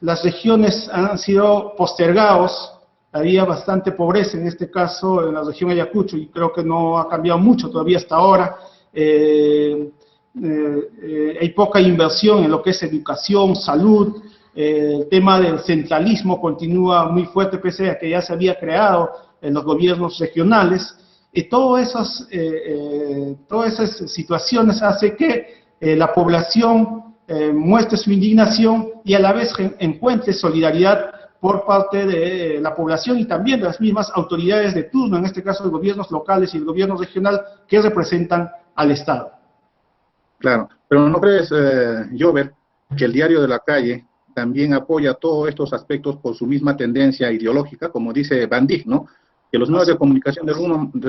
las regiones han sido postergados. Había bastante pobreza, en este caso, en la región Ayacucho, y creo que no ha cambiado mucho todavía hasta ahora. Hay poca inversión en lo que es educación, salud. El tema del centralismo continúa muy fuerte, pese a que ya se había creado en los gobiernos regionales. Y todas esas situaciones hacen que la población muestre su indignación y a la vez encuentre solidaridad por parte de la población y también de las mismas autoridades de turno, en este caso los gobiernos locales y el gobierno regional, que representan al Estado. Claro, pero ¿no crees, Jover, que el diario de La Calle también apoya todos estos aspectos por su misma tendencia ideológica, como dice Van Dijk, ¿no?, que los medios de comunicación de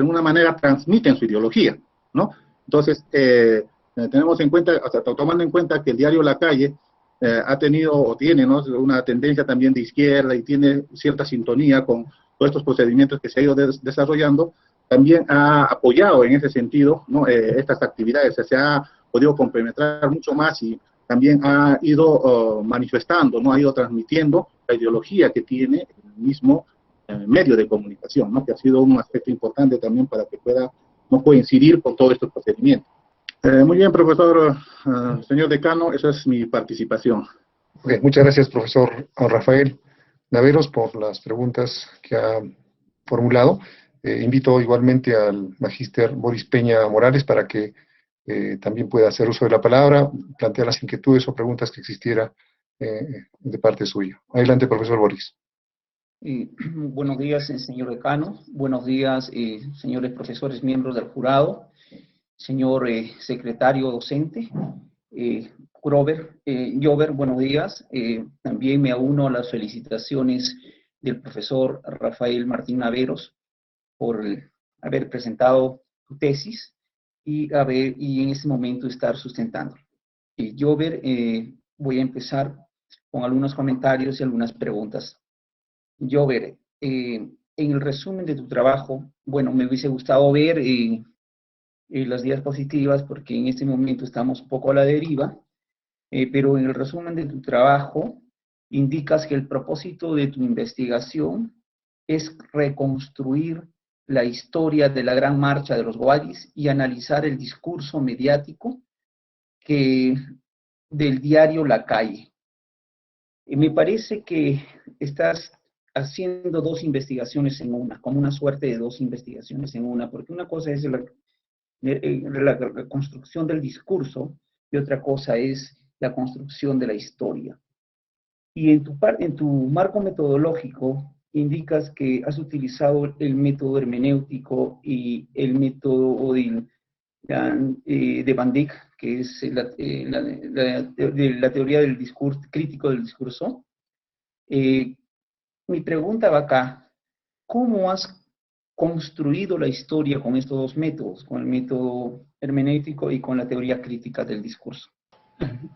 alguna manera transmiten su ideología, ¿no? Entonces, tenemos en cuenta, o sea, tomando en cuenta que el diario La Calle ha tenido o tiene, ¿no?, una tendencia también de izquierda y tiene cierta sintonía con todos estos procedimientos que se ha ido desarrollando, también ha apoyado en ese sentido, ¿no?, estas actividades. Se ha podido compenetrar mucho más y también ha ido manifestando, ¿no?, ha ido transmitiendo la ideología que tiene el mismo medio de comunicación, ¿no?, que ha sido un aspecto importante también para que pueda no coincidir con todos estos procedimientos. Muy bien, profesor, señor decano, esa es mi participación. Okay, muchas gracias, profesor Rafael Naveros, por las preguntas que ha formulado. Invito igualmente al magíster Boris Peña Morales para que también pueda hacer uso de la palabra, plantear las inquietudes o preguntas que existiera de parte suya. Adelante, profesor Boris. Buenos días, señor decano. Buenos días, señores profesores, miembros del jurado, señor secretario docente. Jover, buenos días. También me uno a las felicitaciones del profesor Rafael Martín Naveros por haber presentado su tesis y en este momento estar sustentando. Jover, voy a empezar con algunos comentarios y algunas preguntas. Jover, en el resumen de tu trabajo, bueno, me hubiese gustado ver las diapositivas porque en este momento estamos un poco a la deriva, pero en el resumen de tu trabajo indicas que el propósito de tu investigación es reconstruir la historia de la Gran Marcha de los Guadis y analizar el discurso mediático del diario La Calle. Me parece que estás haciendo dos investigaciones en una, como una suerte de dos investigaciones en una, porque una cosa es la construcción del discurso y otra cosa es la construcción de la historia. Y en tu marco metodológico indicas que has utilizado el método hermenéutico y el método de Van Dijk, que es la teoría del discurso, crítico del discurso. Mi pregunta va acá: ¿cómo has construido la historia con estos dos métodos, con el método hermenéutico y con la teoría crítica del discurso?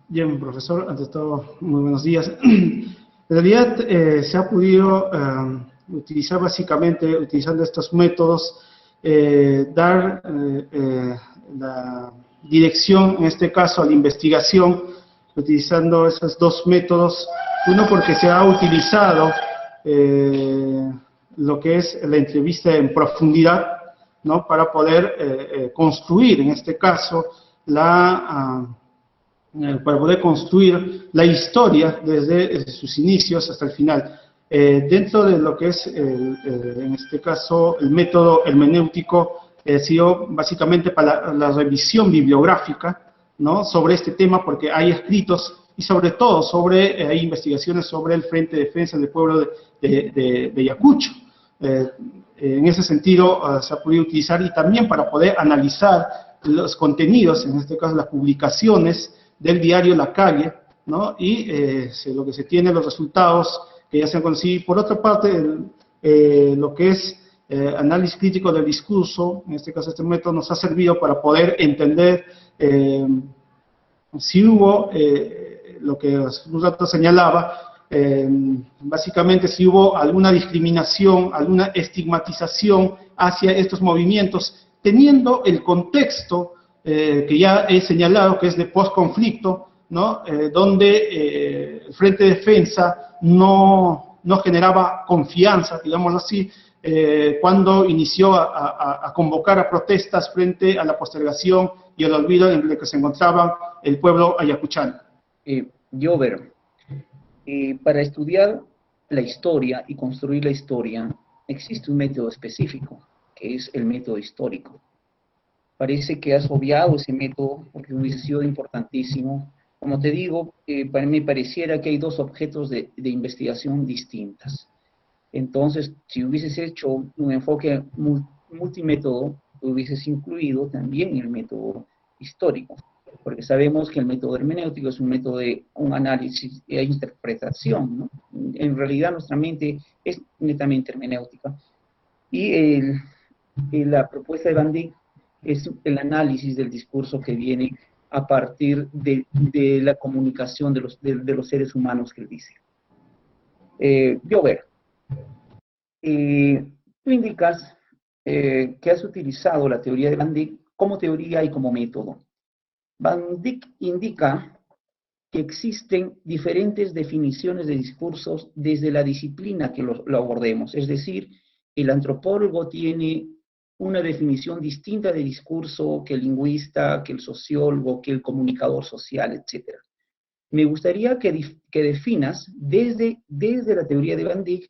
Bien, profesor, ante todo, muy buenos días. En realidad, se ha podido utilizar básicamente, utilizando estos métodos, dar la dirección, en este caso, a la investigación, utilizando esos dos métodos. Uno, porque se ha utilizado lo que es la entrevista en profundidad, ¿no?, para poder construir, en este caso, para poder construir la historia desde sus inicios hasta el final. Dentro de lo que es, en este caso, el método hermenéutico, ha sido básicamente para la revisión bibliográfica, ¿no?, sobre este tema, porque hay escritos y sobre todo hay investigaciones sobre el Frente de Defensa del Pueblo de Ayacucho. En ese sentido, se ha podido utilizar, y también para poder analizar los contenidos, en este caso las publicaciones del diario La Calle, ¿no?, y lo que se tiene, los resultados que ya se han conocido. Por otra parte, lo que es análisis crítico del discurso, en este caso este método nos ha servido para poder entender si hubo, lo que un rato señalaba, básicamente si hubo alguna discriminación, alguna estigmatización hacia estos movimientos, teniendo el contexto que ya he señalado, que es de postconflicto, ¿no?, donde el Frente de Defensa no generaba confianza, digámoslo así, cuando inició a convocar a protestas frente a la postergación y el olvido en el que se encontraba el pueblo ayacuchano. Jover, para estudiar la historia y construir la historia, existe un método específico, que es el método histórico. Parece que has obviado ese método porque hubiese sido importantísimo. Como te digo, me pareciera que hay dos objetos de investigación distintas. Entonces, si hubieses hecho un enfoque multimétodo, hubieses incluido también el método histórico, porque sabemos que el método hermenéutico es un método de un análisis e interpretación, ¿no? En realidad nuestra mente es netamente hermenéutica. Y la propuesta de Van Dijk es el análisis del discurso que viene a partir de la comunicación de los seres humanos que él dice. Jover, tú indicas que has utilizado la teoría de Van Dijk como teoría y como método. Van Dijk indica que existen diferentes definiciones de discursos desde la disciplina que lo abordemos. Es decir, el antropólogo tiene una definición distinta de discurso que el lingüista, que el sociólogo, que el comunicador social, etc. Me gustaría que definas desde la teoría de Van Dijk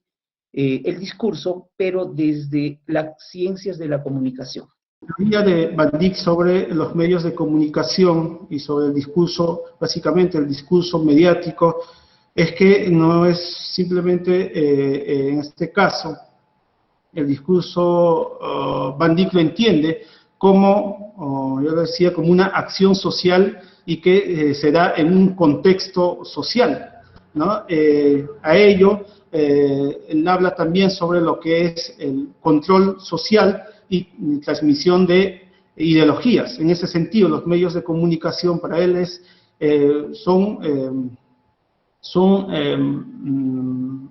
el discurso, pero desde las ciencias de la comunicación. La teoría de Van Dijk sobre los medios de comunicación y sobre el discurso, básicamente el discurso mediático, es que no es simplemente, en este caso, el discurso, Van Dijk lo entiende como, yo decía, como una acción social y que se da en un contexto social, ¿no? A ello, él habla también sobre lo que es el control social y transmisión de ideologías. En ese sentido, los medios de comunicación para él son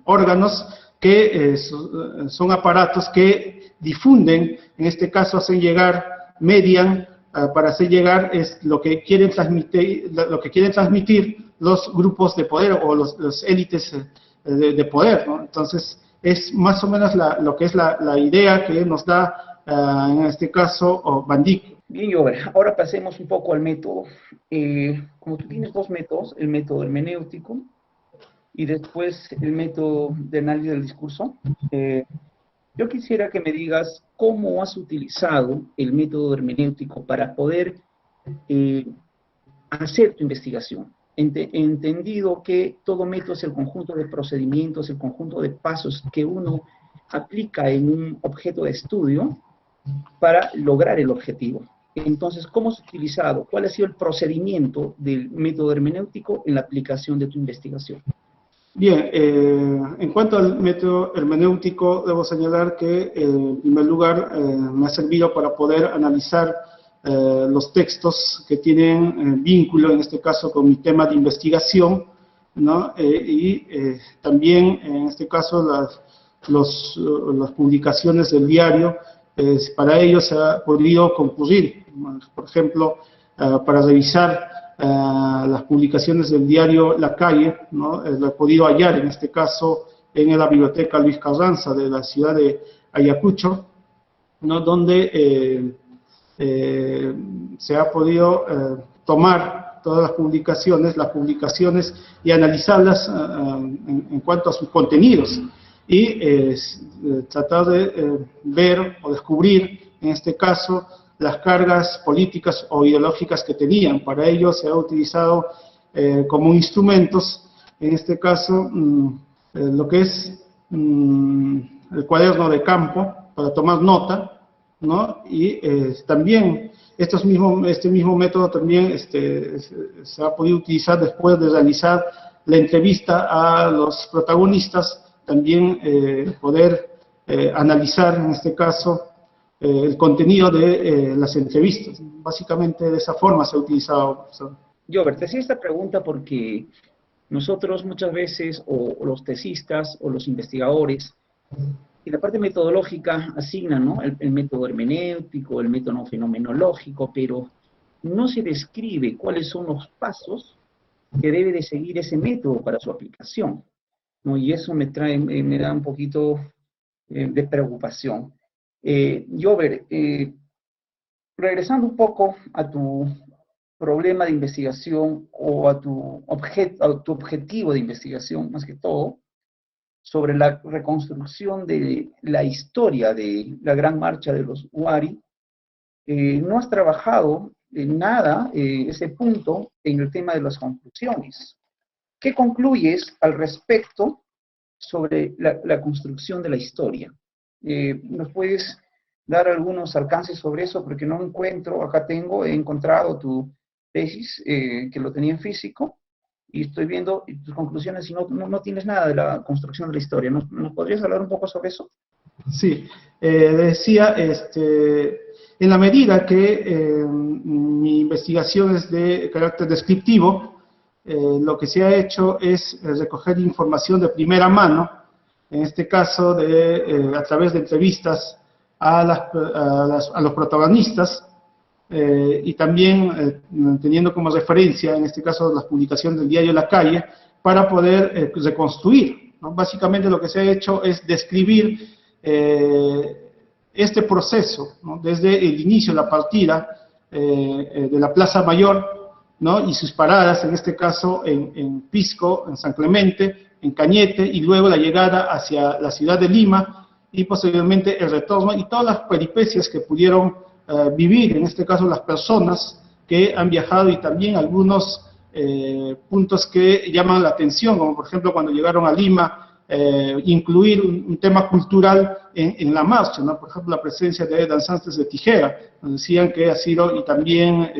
órganos que son aparatos que difunden, en este caso hacen llegar, median, para hacer llegar es lo que quieren transmitir los grupos de poder o los élites de poder, ¿no? Entonces, es más o menos lo que es la idea que nos da, en este caso, Van Dijk. Bien, Jover, ahora pasemos un poco al método. Como tú tienes dos métodos, el método hermenéutico y después el método de análisis del discurso, yo quisiera que me digas cómo has utilizado el método hermenéutico para poder hacer tu investigación. Entendido que todo método es el conjunto de procedimientos, el conjunto de pasos que uno aplica en un objeto de estudio para lograr el objetivo. Entonces, ¿cómo has utilizado? ¿Cuál ha sido el procedimiento del método hermenéutico en la aplicación de tu investigación? Bien, en cuanto al método hermenéutico, debo señalar que, en primer lugar, me ha servido para poder analizar los textos que tienen vínculo, en este caso, con mi tema de investigación, ¿no? También, en este caso, las publicaciones del diario, para ello se ha podido concurrir, por ejemplo, para revisar las publicaciones del diario La Calle, ¿no? Lo he podido hallar, en este caso, en la biblioteca Luis Carranza de la ciudad de Ayacucho, ¿no? Donde se ha podido tomar todas las publicaciones y analizarlas en cuanto a sus contenidos y tratar de ver o descubrir, en este caso, las cargas políticas o ideológicas que tenían. Para ello se ha utilizado como instrumentos, en este caso, lo que es el cuaderno de campo para tomar nota, ¿no? Y también este mismo método también se ha podido utilizar después de realizar la entrevista a los protagonistas, también poder analizar, en este caso, el contenido de las entrevistas. Básicamente de esa forma se ha utilizado. Jover, te hacía esta pregunta porque nosotros muchas veces, o los tesistas, o los investigadores, en la parte metodológica asignan, ¿no?, el método hermenéutico, el método fenomenológico, pero no se describe cuáles son los pasos que debe de seguir ese método para su aplicación, ¿no? Y eso me da un poquito de preocupación. Jover, regresando un poco a tu problema de investigación o a tu objetivo de investigación, más que todo, sobre la reconstrucción de la historia de la Gran Marcha de los Huari, no has trabajado en nada ese punto en el tema de las conclusiones. ¿Qué concluyes al respecto sobre la construcción de la historia? ¿Nos puedes dar algunos alcances sobre eso? Porque no encuentro, acá he encontrado tu tesis, que lo tenía en físico, y estoy viendo tus conclusiones y no tienes nada de la construcción de la historia. ¿Nos podrías hablar un poco sobre eso? Sí, decía, en la medida que mi investigación es de carácter descriptivo, lo que se ha hecho es recoger información de primera mano, en este caso a través de entrevistas a los protagonistas, y también teniendo como referencia, en este caso, las publicaciones del diario La Calle, para poder reconstruir, ¿no? Básicamente lo que se ha hecho es describir este proceso, ¿no? Desde el inicio, la partida de la Plaza Mayor, ¿no? Y sus paradas, en este caso en Pisco, en San Clemente, en Cañete, y luego la llegada hacia la ciudad de Lima, y posteriormente el retorno, y todas las peripecias que pudieron vivir, en este caso las personas que han viajado, y también algunos puntos que llaman la atención, como por ejemplo cuando llegaron a Lima, incluir un tema cultural en la marcha, ¿no? Por ejemplo, la presencia de danzantes de tijera, nos decían que ha sido, y también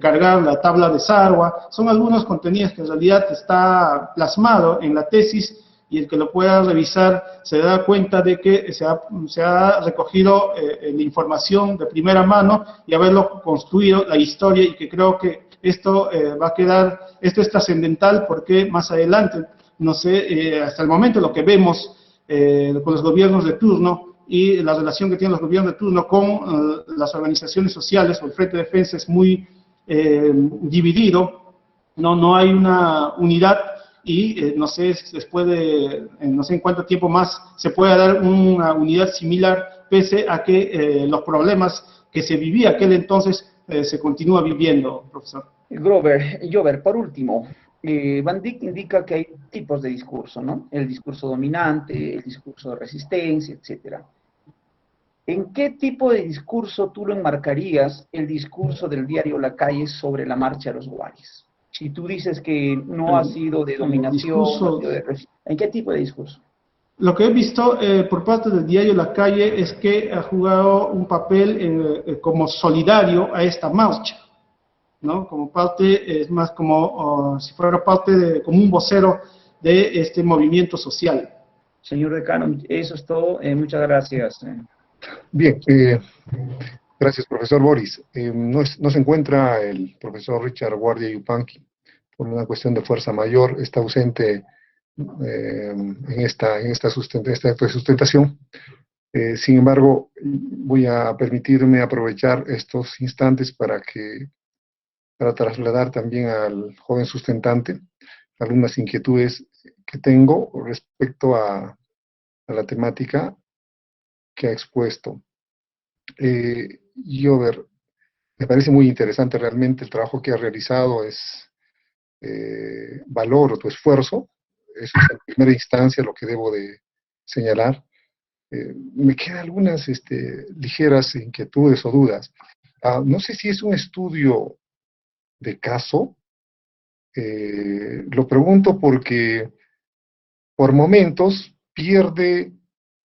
cargar la tabla de Sarwa, son algunos contenidos que en realidad está plasmado en la tesis, y el que lo pueda revisar se da cuenta de que se ha recogido la información de primera mano y haberlo construido, la historia, y que creo que esto va a quedar, esto es trascendental porque más adelante, no sé, hasta el momento lo que vemos con los gobiernos de turno y la relación que tienen los gobiernos de turno con las organizaciones sociales o el Frente de Defensa es muy dividido, no hay una unidad, y no sé después de, no sé en cuánto tiempo más se pueda dar una unidad similar, pese a que los problemas que se vivía aquel entonces se continúa viviendo, profesor. Jover, por último, Van Dijk indica que hay tipos de discurso, ¿no? El discurso dominante, el discurso de resistencia, etcétera. ¿En qué tipo de discurso tú lo enmarcarías el discurso del diario La Calle sobre la marcha de los Guaris? Si tú dices que no ha sido de dominación, no ha sido de resistencia, ¿en qué tipo de discurso? Lo que he visto por parte del diario La Calle es que ha jugado un papel como solidario a esta marcha, ¿no? Como parte, es más como si fuera parte como un vocero de este movimiento social. Señor decano, eso es todo. Muchas gracias. Bien, gracias, profesor Boris. No se encuentra el profesor Richard Guardia Yupanqui por una cuestión de fuerza mayor, está ausente en esta sustentación. Sin embargo, voy a permitirme aprovechar estos instantes para trasladar también al joven sustentante algunas inquietudes que tengo respecto a la temática que ha expuesto. Jover, me parece muy interesante realmente el trabajo que has realizado, valoro tu esfuerzo, eso es en primera instancia lo que debo de señalar. Me quedan algunas ligeras inquietudes o dudas. No sé si es un estudio de caso, lo pregunto porque por momentos pierde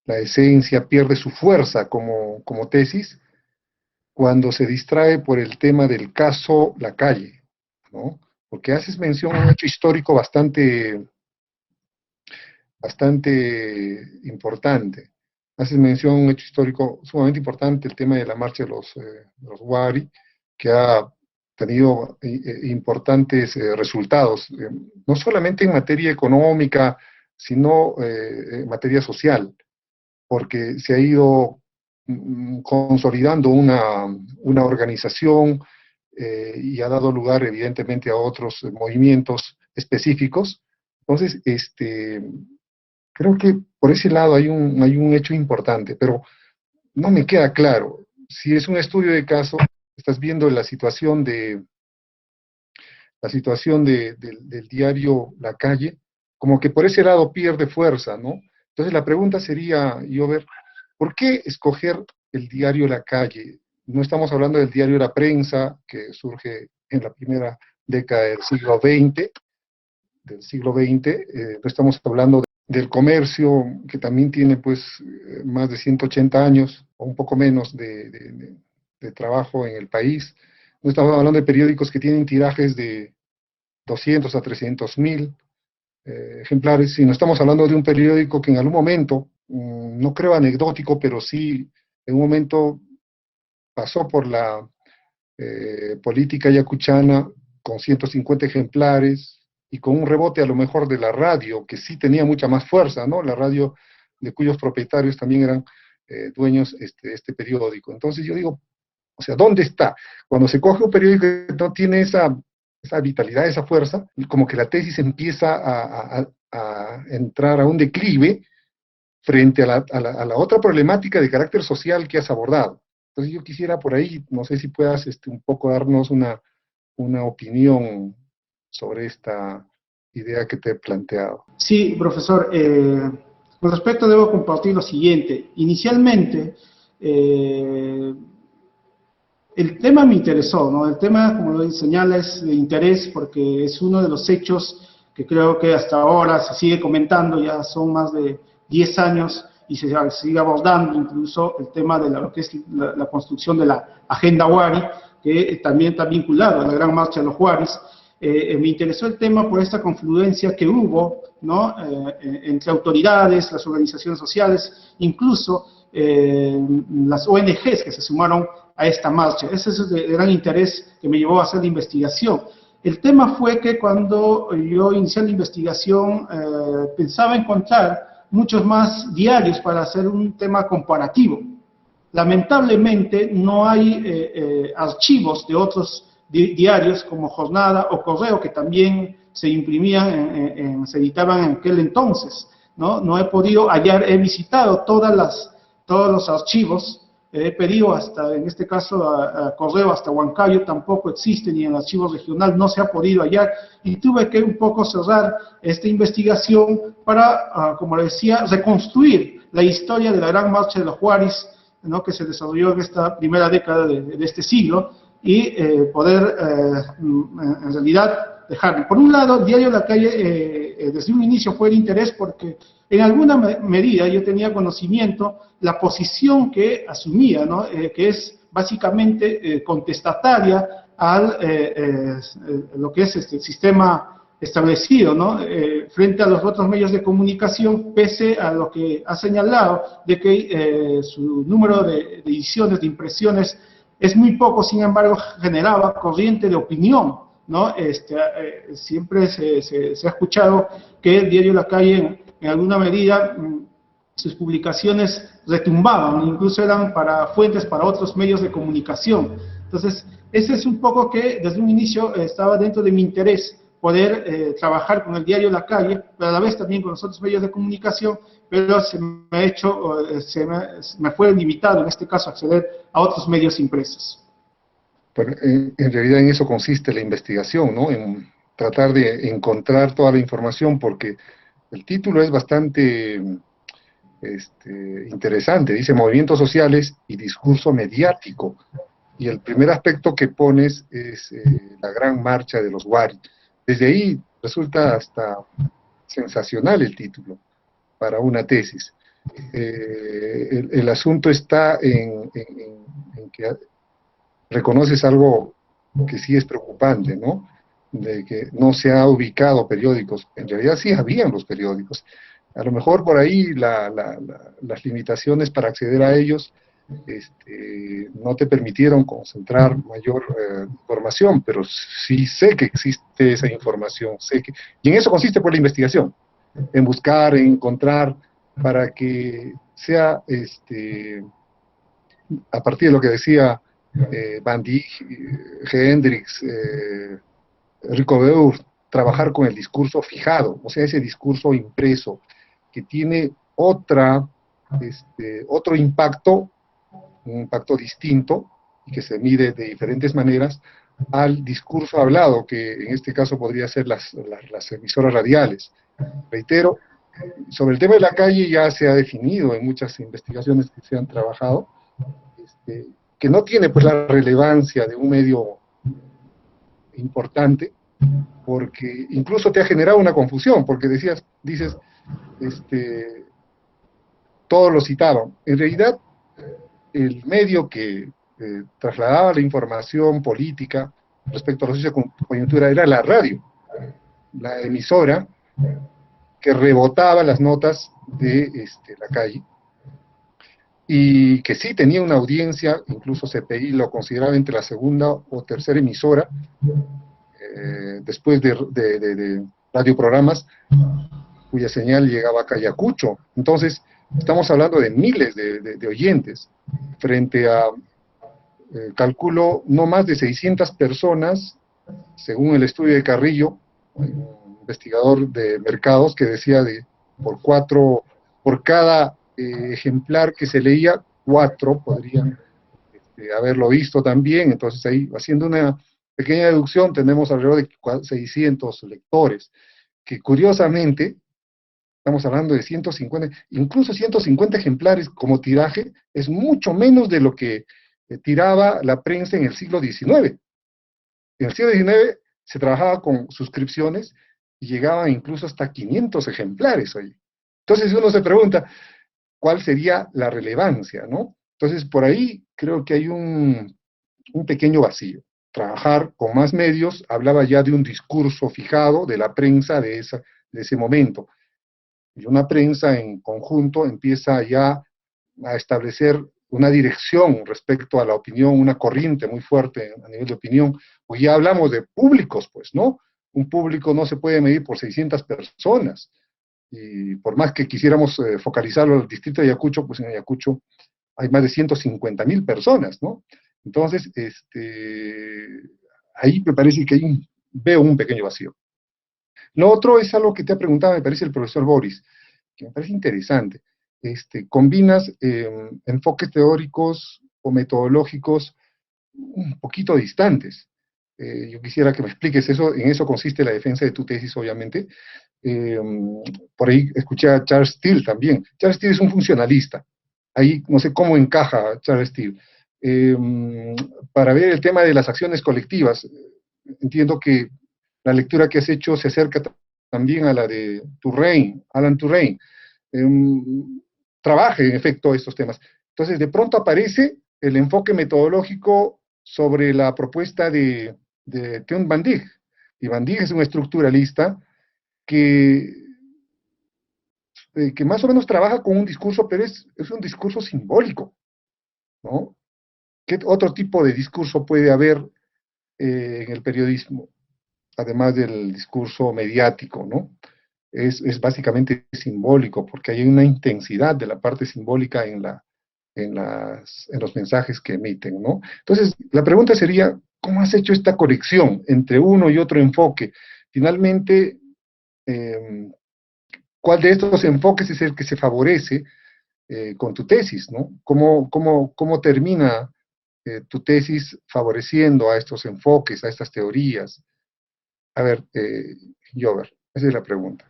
la esencia, pierde su fuerza como tesis cuando se distrae por el tema del caso La Calle, ¿no? Porque haces mención a un hecho histórico bastante importante. Haces mención a un hecho histórico sumamente importante, el tema de la marcha de los Wari, que ha tenido importantes resultados, no solamente en materia económica, sino en materia social, porque se ha ido consolidando una organización y ha dado lugar evidentemente a otros movimientos específicos. Entonces, creo que por ese lado hay un hecho importante, pero no me queda claro. Si es un estudio de caso, estás viendo la situación del diario La Calle, como que por ese lado pierde fuerza, ¿no? Entonces la pregunta sería, Jover, ¿por qué escoger el diario La Calle? No estamos hablando del diario La Prensa, que surge en la primera década del siglo XX, no estamos hablando del comercio, que también tiene pues más de 180 años, o un poco menos de trabajo en el país. No estamos hablando de periódicos que tienen tirajes de 200 a 300 mil ejemplares, sino estamos hablando de un periódico que en algún momento no creo anecdótico, pero sí en un momento pasó por la política ayacuchana con 150 ejemplares y con un rebote a lo mejor de la radio, que sí tenía mucha más fuerza, ¿no? La radio de cuyos propietarios también eran dueños de este periódico. Entonces yo digo, o sea, ¿dónde está? Cuando se coge un periódico que no tiene esa vitalidad, esa fuerza, como que la tesis empieza a entrar a un declive frente a la otra problemática de carácter social que has abordado. Entonces yo quisiera por ahí, no sé si puedas un poco darnos una opinión sobre esta idea que te he planteado. Sí, profesor. Con respecto debo compartir lo siguiente. Inicialmente, el tema me interesó, ¿no? El tema, como lo señala, es de interés porque es uno de los hechos que creo que hasta ahora se sigue comentando, ya son más de 10 años y se sigue abordando incluso el tema de lo que es la construcción de la Agenda Huari, que también está vinculado a la Gran Marcha de los Huaris. Me interesó el tema por esta confluencia que hubo, ¿no? Entre autoridades, las organizaciones sociales, incluso las ONGs que se sumaron a esta marcha. Ese es el gran interés que me llevó a hacer la investigación. El tema fue que cuando yo inicié la investigación pensaba encontrar muchos más diarios para hacer un tema comparativo. Lamentablemente no hay archivos de otros diarios como Jornada o Correo, que también se imprimían, se editaban en aquel entonces, ¿no? No he podido hallar, he visitado todos los archivos, he pedido hasta, en este caso, a Correo hasta Huancayo, tampoco existe, ni en el archivo regional no se ha podido hallar, y tuve que un poco cerrar esta investigación para, como le decía, reconstruir la historia de la Gran Marcha de los Huaris, ¿no? Que se desarrolló en esta primera década de este siglo, y poder, en realidad, dejarlo. Por un lado, el diario La Calle, desde un inicio fue de interés porque en alguna medida yo tenía conocimiento la posición que asumía, ¿no? Que es básicamente contestataria al lo que es este sistema establecido, ¿no? Frente a los otros medios de comunicación, pese a lo que ha señalado de que su número de ediciones, de impresiones, es muy poco, sin embargo, generaba corriente de opinión, ¿no? Siempre se ha escuchado que el diario La Calle, en alguna medida, sus publicaciones retumbaban, incluso eran para fuentes para otros medios de comunicación. Entonces, ese es un poco que desde un inicio estaba dentro de mi interés, poder trabajar con el diario La Calle, pero a la vez también con los otros medios de comunicación, pero se me fue limitado en este caso acceder a otros medios impresos. Bueno, en realidad en eso consiste la investigación, ¿no? En tratar de encontrar toda la información, porque el título es bastante interesante, dice movimientos sociales y discurso mediático, y el primer aspecto que pones es la gran marcha de los Huari. Desde ahí resulta hasta sensacional el título para una tesis. El asunto está en que reconoces algo que sí es preocupante, ¿no? De que no se ha ubicado periódicos. En realidad sí habían los periódicos. A lo mejor por ahí las limitaciones para acceder a ellos no te permitieron concentrar mayor información, pero sí sé que existe esa información, y en eso consiste pues la investigación, en buscar, en encontrar, para que sea, a partir de lo que decía Van Dijk, Hendricks, Rico Beur, trabajar con el discurso fijado, o sea, ese discurso impreso, que tiene otro impacto, un impacto distinto, y que se mide de diferentes maneras, al discurso hablado, que en este caso podría ser las emisoras radiales. Reitero, sobre el tema de La Calle ya se ha definido en muchas investigaciones que se han trabajado, que no tiene pues la relevancia de un medio importante, porque incluso te ha generado una confusión, porque dices, todos lo citaban. En realidad, el medio que trasladaba la información política respecto a la sociocoyuntura era la radio. La emisora que rebotaba las notas de la calle, y que sí tenía una audiencia, incluso CPI lo consideraba entre la segunda o tercera emisora, después de radioprogramas, cuya señal llegaba a Ayacucho. Entonces, estamos hablando de miles de oyentes, frente a, calculo, no más de 600 personas, según el estudio de Carrillo, un investigador de mercados, que decía por cada ejemplar que se leía, 4 podrían haberlo visto también. Entonces ahí, haciendo una pequeña deducción, tenemos alrededor de 600 lectores, que curiosamente, estamos hablando de 150, incluso 150 ejemplares como tiraje, es mucho menos de lo que tiraba la prensa en el siglo XIX. En el siglo XIX se trabajaba con suscripciones y llegaban incluso hasta 500 ejemplares hoy. Entonces uno se pregunta, ¿cuál sería la relevancia, no? Entonces por ahí creo que hay un pequeño vacío. Trabajar con más medios hablaba ya de un discurso fijado de la prensa de ese momento. Y una prensa en conjunto empieza ya a establecer una dirección respecto a la opinión, una corriente muy fuerte a nivel de opinión, pues ya hablamos de públicos, pues, ¿no? Un público no se puede medir por 600 personas, y por más que quisiéramos focalizarlo al distrito de Ayacucho, pues en Ayacucho hay más de 150.000 personas, ¿no? Entonces, ahí me parece que veo un pequeño vacío. Lo otro es algo que te ha preguntado, me parece, el profesor Boris, que me parece interesante. Combinas enfoques teóricos o metodológicos un poquito distantes. Yo quisiera que me expliques eso. En eso consiste la defensa de tu tesis, obviamente. Por ahí escuché a Charles Steele también. Charles Steele es un funcionalista. Ahí no sé cómo encaja Charles Steele. Para ver el tema de las acciones colectivas, entiendo que la lectura que has hecho se acerca también a la de Touraine, Alan Touraine. Trabaje en efecto estos temas. Entonces, de pronto aparece el enfoque metodológico sobre la propuesta de Teun Van Dijk. Y Van Dijk es un estructuralista que más o menos trabaja con un discurso, pero es un discurso simbólico, ¿no? ¿Qué otro tipo de discurso puede haber en el periodismo, además del discurso mediático, ¿no? Es básicamente simbólico, porque hay una intensidad de la parte simbólica en los mensajes que emiten, ¿no? Entonces, la pregunta sería, ¿cómo has hecho esta conexión entre uno y otro enfoque? Finalmente, ¿cuál de estos enfoques es el que se favorece con tu tesis, ¿no? ¿Cómo termina tu tesis favoreciendo a estos enfoques, a estas teorías? A ver, Jover, esa es la pregunta.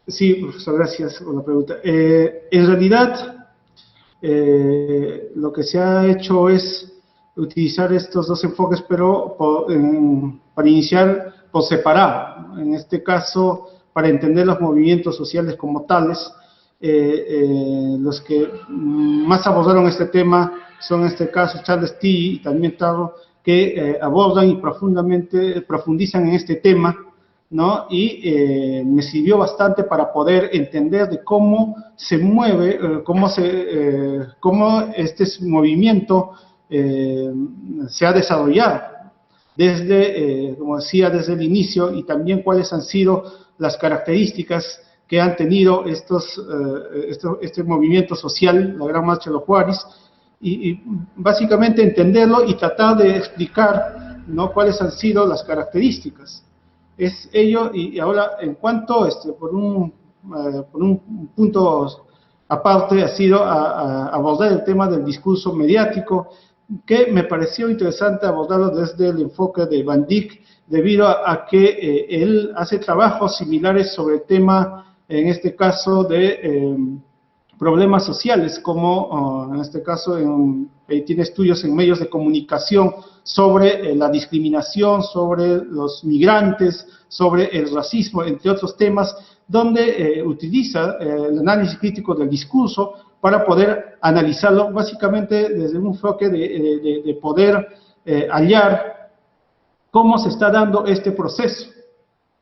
Sí, profesor, gracias por la pregunta. En realidad, lo que se ha hecho es utilizar estos dos enfoques, pero para iniciar por separado. En este caso, para entender los movimientos sociales como tales, los que más abordaron este tema son en este caso Charles Steele y también Taro, que abordan y profundizan en este tema, ¿no? Y me sirvió bastante para poder entender de cómo se mueve, cómo este movimiento se ha desarrollado desde, como decía, desde el inicio, y también cuáles han sido las características que han tenido este movimiento social, la Gran Marcha de los Juárez, y básicamente entenderlo y tratar de explicar, ¿no?, cuáles han sido las características. Es ello, y ahora en cuanto, por un punto aparte, ha sido a abordar el tema del discurso mediático, que me pareció interesante abordarlo desde el enfoque de Van Dijk, debido a que él hace trabajos similares sobre el tema, en este caso, de problemas sociales, como en este caso tiene estudios en medios de comunicación sobre la discriminación, sobre los migrantes, sobre el racismo, entre otros temas, donde utiliza el análisis crítico del discurso para poder analizarlo básicamente desde un enfoque de poder hallar cómo se está dando este proceso,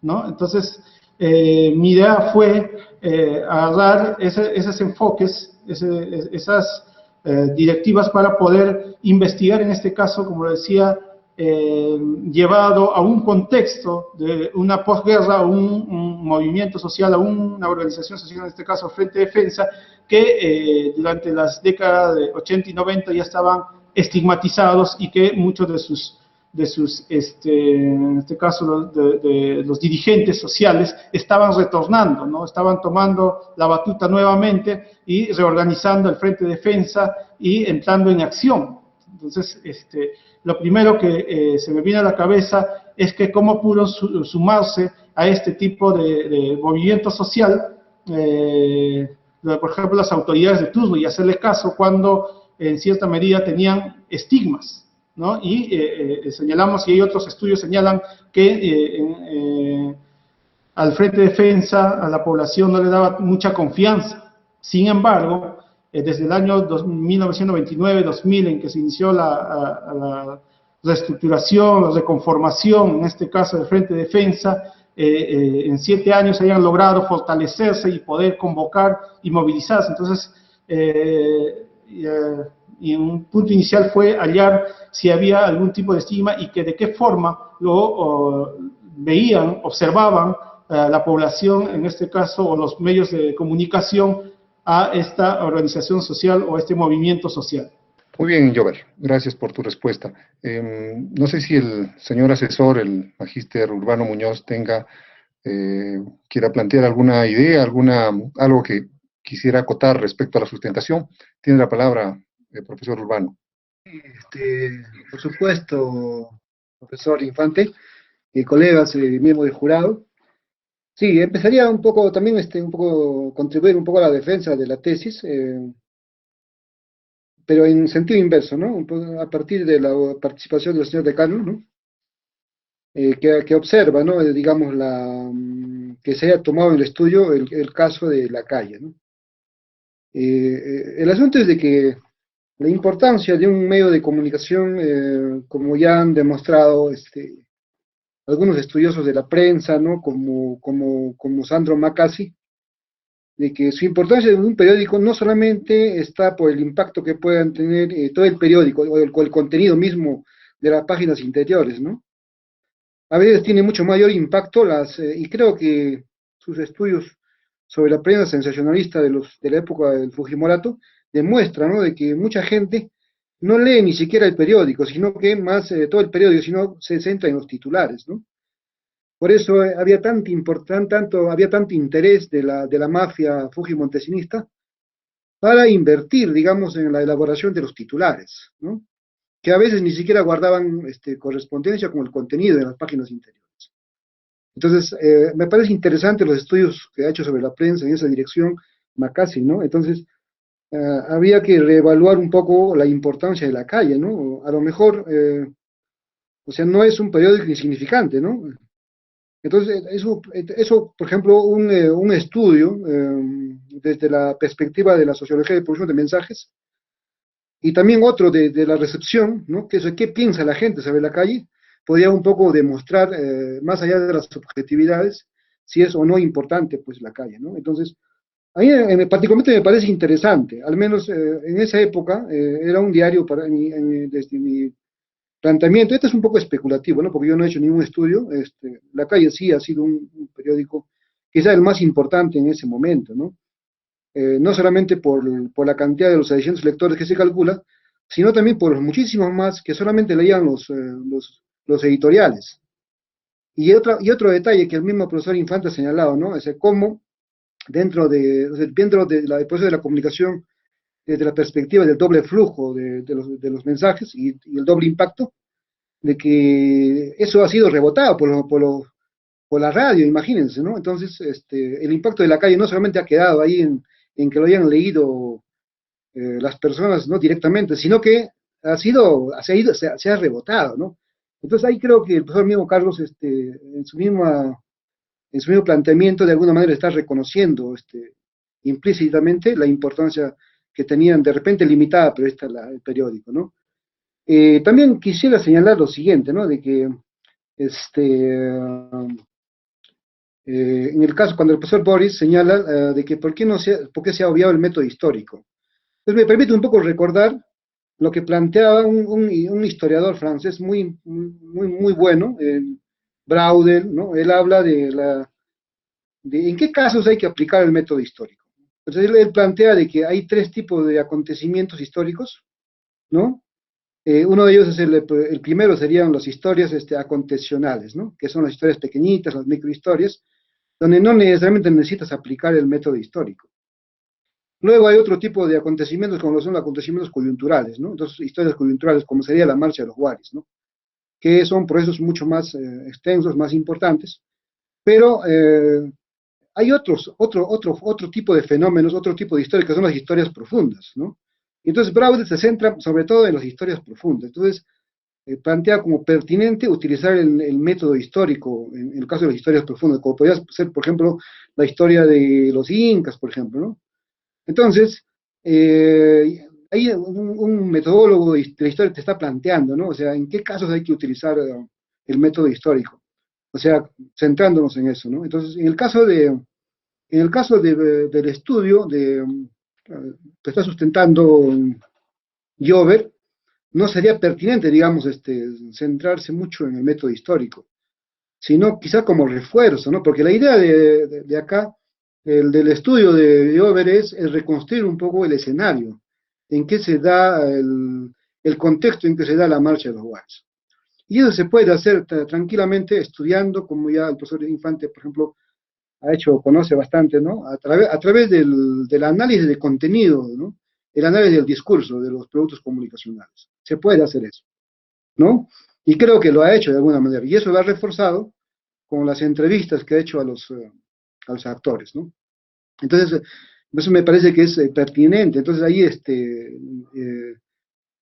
¿no? Entonces, mi idea fue agarrar esos enfoques, esas directivas para poder investigar, en este caso, como lo decía, llevado a un contexto de una posguerra, un movimiento social, a una organización social, en este caso Frente Defensa, que durante las décadas de 80 y 90 ya estaban estigmatizados y que muchos de sus en este caso, de los dirigentes sociales estaban retornando, ¿no? Estaban tomando la batuta nuevamente y reorganizando el Frente de Defensa y entrando en acción. Entonces, lo primero que se me viene a la cabeza es que cómo pudo sumarse a este tipo de movimiento social, por ejemplo, las autoridades de turno, y hacerle caso cuando en cierta medida tenían estigmas, ¿no? Y señalamos, y hay otros estudios señalan que al Frente de Defensa, a la población no le daba mucha confianza. Sin embargo, desde el año 1999-2000, en que se inició la reestructuración, la reconformación, en este caso del Frente de Defensa, en 7 años hayan logrado fortalecerse y poder convocar y movilizarse. Entonces, y un punto inicial fue hallar si había algún tipo de estigma y que de qué forma lo veían, observaban la población, en este caso, o los medios de comunicación, a esta organización social o a este movimiento social. Muy bien, Jover, gracias por tu respuesta. No sé si el señor asesor, el magíster Urbano Muñoz, quiera plantear alguna idea, algo que quisiera acotar respecto a la sustentación. Tiene la palabra el profesor Urbano. Por supuesto, profesor Infante, colegas, miembros del jurado. Sí, empezaría un poco también, contribuir un poco a la defensa de la tesis, pero en sentido inverso, ¿no? Un poco a partir de la participación del señor decano, ¿no? Que observa, ¿no? Digamos, que se haya tomado en el estudio el caso de la calle, ¿no? El asunto es de que la importancia de un medio de comunicación, como ya han demostrado algunos estudiosos de la prensa, ¿no? Como Sandro Macassi, de que su importancia de un periódico no solamente está por el impacto que puedan tener todo el periódico o el contenido mismo de las páginas interiores, ¿no? A veces tiene mucho mayor impacto y creo que sus estudios sobre la prensa sensacionalista de la época del Fujimorato demuestran, ¿no? De que mucha gente no lee ni siquiera el periódico, sino que más todo el periódico, sino se centra en los titulares, ¿no? Por eso había tanto interés de la mafia fujimontesinista para invertir, digamos, en la elaboración de los titulares, ¿no? Que a veces ni siquiera guardaban correspondencia con el contenido de las páginas interiores. Entonces, me parece interesante los estudios que ha hecho sobre la prensa en esa dirección Macassi, ¿no? Entonces, había que reevaluar un poco la importancia de la calle, ¿no? A lo mejor, o sea, no es un periódico insignificante, ¿no? Entonces, eso por ejemplo, un estudio desde la perspectiva de la sociología de producción de mensajes, y también otro de la recepción, ¿no? Que es qué piensa la gente sobre la calle, podría un poco demostrar, más allá de las subjetividades, si es o no importante, pues, la calle, ¿no? Entonces, a mí particularmente me parece interesante, al menos en esa época, era un diario desde mi planteamiento. Este es un poco especulativo, ¿no? Porque yo no he hecho ningún estudio. La Calle sí ha sido un periódico, quizá el más importante en ese momento, ¿no? No solamente por la cantidad de los 600 lectores que se calcula, sino también por los muchísimos más que solamente leían los editoriales. Y otro detalle que el mismo profesor Infante ha señalado, ¿no? Es cómo dentro de el proceso de la comunicación, desde la perspectiva del doble flujo de los mensajes y el doble impacto, de que eso ha sido rebotado por la radio, imagínense, ¿no? Entonces, el impacto de la calle no solamente ha quedado ahí en que lo hayan leído las personas, no directamente, sino que se ha rebotado, ¿no? Entonces ahí creo que el profesor mismo Carlos, en su mismo planteamiento, de alguna manera está reconociendo implícitamente la importancia que tenían, de repente limitada, pero el periódico, ¿no? También quisiera señalar lo siguiente, ¿no? De que En el caso, cuando el profesor Boris señala de que por qué se ha obviado el método histórico. Entonces me permite un poco recordar lo que planteaba un historiador francés muy bueno, Braudel, ¿no? Él habla de en qué casos hay que aplicar el método histórico. Entonces él plantea de que hay tres tipos de acontecimientos históricos, ¿no? Uno de ellos es el primero serían las historias acontecionales, ¿no? Que son las historias pequeñitas, las microhistorias, donde no necesariamente necesitas aplicar el método histórico. Luego hay otro tipo de acontecimientos, como son los acontecimientos coyunturales, ¿no? Entonces, historias coyunturales, como sería la marcha de los Huaris, ¿no? Que son procesos mucho más extensos, más importantes, pero hay otro tipo de fenómenos, otro tipo de historias, que son las historias profundas, ¿no? Entonces, Braudel se centra sobre todo en las historias profundas. Entonces, plantea como pertinente utilizar el método histórico en el caso de las historias profundas, como podría ser, por ejemplo, la historia de los incas, por ejemplo, ¿no? Entonces, hay un metodólogo de la historia te está planteando, ¿no? O sea, ¿en qué casos hay que utilizar el método histórico? O sea, centrándonos en eso, ¿no? Entonces, del estudio que está sustentando Jover, no sería pertinente, digamos, centrarse mucho en el método histórico, sino quizá como refuerzo, ¿no? Porque la idea de acá, el del estudio de Jover es reconstruir un poco el escenario, en que se da el contexto en que se da la marcha de los Huaris. Y eso se puede hacer tranquilamente estudiando, como ya el profesor Infante, por ejemplo, ha hecho, conoce bastante, ¿no? A través del análisis de contenido, ¿no? El análisis del discurso de los productos comunicacionales. Se puede hacer eso, ¿no? Y creo que lo ha hecho de alguna manera. Y eso lo ha reforzado con las entrevistas que ha hecho a los actores, ¿no? Entonces, eso me parece que es pertinente. Entonces, ahí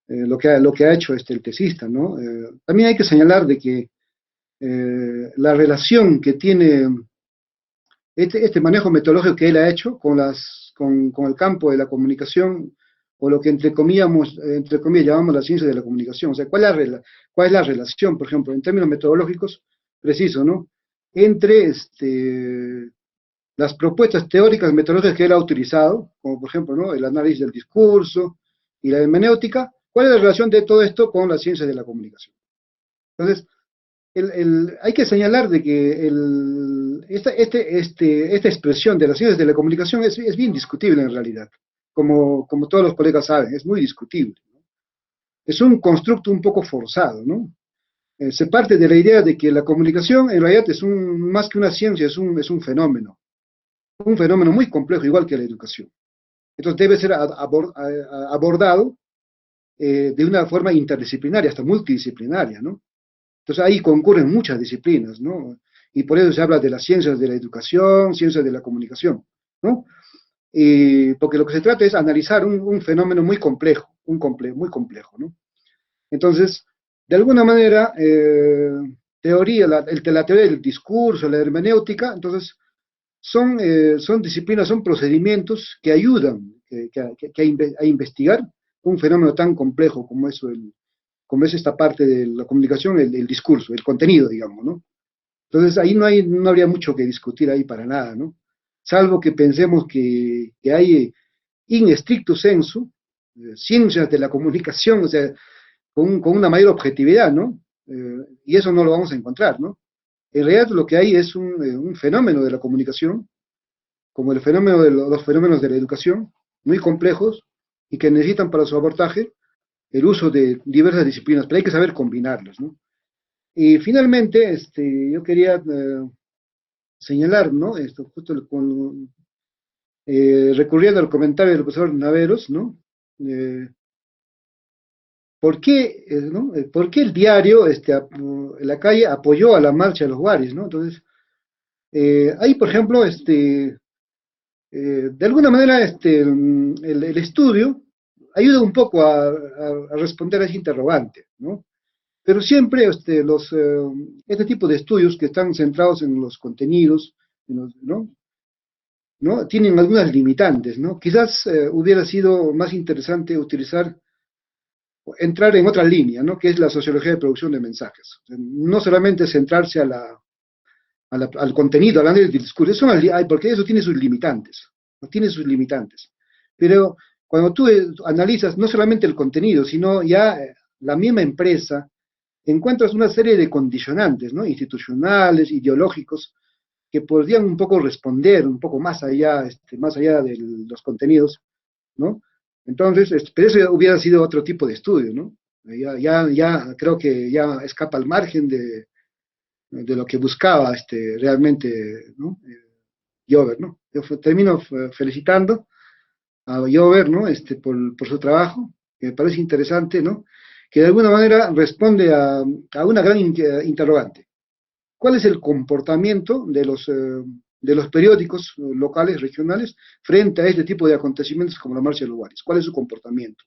lo que ha hecho el tesista, ¿no? También hay que señalar de que la relación que tiene este manejo metodológico que él ha hecho con el campo de la comunicación, o lo que entre comillas llamamos la ciencia de la comunicación. O sea, ¿cuál es la relación, por ejemplo, en términos metodológicos, preciso, ¿no? Entre las propuestas teóricas metodológicas que él ha utilizado, como por ejemplo, ¿no? El análisis del discurso y la hermenéutica, ¿cuál es la relación de todo esto con la ciencia de la comunicación? Entonces, hay que señalar de que esta expresión de las ciencias de la comunicación es bien discutible en realidad, como todos los colegas saben, es muy discutible, ¿no? Es un constructo un poco forzado, ¿no? Se parte de la idea de que la comunicación en realidad más que una ciencia, es un fenómeno muy complejo, igual que la educación. Entonces debe ser abordado de una forma interdisciplinaria, hasta multidisciplinaria, ¿no? Entonces ahí concurren muchas disciplinas, ¿no? Y por eso se habla de las ciencias de la educación, ciencias de la comunicación, ¿no? Porque lo que se trata es analizar un fenómeno muy complejo, muy complejo, ¿no? Entonces, de alguna manera, la teoría del discurso, la hermenéutica, entonces, son disciplinas, son procedimientos que ayudan a investigar un fenómeno tan complejo como es esta parte de la comunicación, el discurso, el contenido, digamos, ¿no? Entonces ahí no habría mucho que discutir ahí para nada, ¿no? Salvo que pensemos que hay, in stricto sensu, ciencias de la comunicación, o sea, con una mayor objetividad, ¿no? Y eso no lo vamos a encontrar, ¿no? En realidad lo que hay es un fenómeno de la comunicación, como el fenómeno de los fenómenos de la educación, muy complejos y que necesitan para su abordaje el uso de diversas disciplinas, pero hay que saber combinarlos, ¿no? Y finalmente, yo quería señalar, ¿no? Esto justo recurriendo al comentario del profesor Naveros, ¿no? ¿Por qué, ¿no? ¿Por qué el diario, La Calle, apoyó a la marcha de los Huaris, ¿no? Entonces, ahí, por ejemplo, de alguna manera, el estudio ayuda un poco a responder a ese interrogante, ¿no? Pero siempre este tipo de estudios que están centrados en los contenidos, ¿no? Tienen algunas limitantes, ¿no? Quizás hubiera sido más interesante entrar en otra línea, ¿no? Que es la sociología de producción de mensajes. O sea, no solamente centrarse a al contenido, hablando del discurso, porque eso tiene sus limitantes, ¿no? Tiene sus limitantes. Pero cuando tú analizas no solamente el contenido, sino ya la misma empresa, encuentras una serie de condicionantes, ¿no? Institucionales, ideológicos, que podrían un poco responder un poco más allá de los contenidos, ¿no? Entonces, pero eso hubiera sido otro tipo de estudio, ¿no? Ya creo que ya escapa al margen de lo que buscaba realmente, ¿no? Jover, ¿no? Termino felicitando a Jover, ¿no? Por su trabajo, que me parece interesante, ¿no? Que de alguna manera responde a una gran interrogante. ¿Cuál es el comportamiento de los periódicos locales, regionales, frente a este tipo de acontecimientos como la Marcha de los Guaris? ¿Cuál es su comportamiento?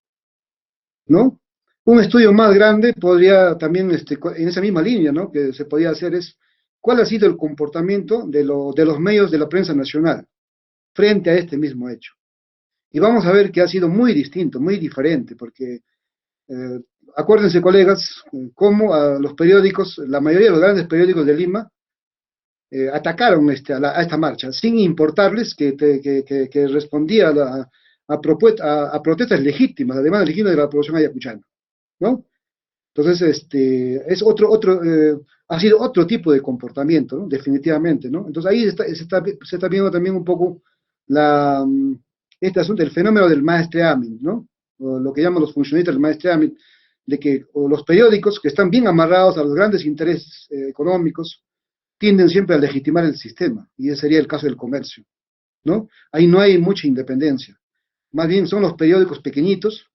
¿No? Un estudio más grande podría también, en esa misma línea, ¿no? Que se podía hacer es, ¿cuál ha sido el comportamiento de los medios de la prensa nacional frente a este mismo hecho? Y vamos a ver que ha sido muy distinto, muy diferente, porque eh, acuérdense, colegas, cómo a los periódicos, la mayoría de los grandes periódicos de Lima, atacaron a esta marcha, sin importarles que respondía a protestas legítimas, a demandas legítimas de la población ayacuchana, ¿no? Entonces, ha sido otro tipo de comportamiento, ¿no? Definitivamente, ¿no? Entonces ahí se está viendo también un poco este asunto, el fenómeno del maestreamiento, ¿no? O lo que llaman los funcionistas del maestreamiento, de que los periódicos que están bien amarrados a los grandes intereses económicos tienden siempre a legitimar el sistema, y ese sería el caso del comercio, ¿no? Ahí no hay mucha independencia, más bien son los periódicos pequeñitos,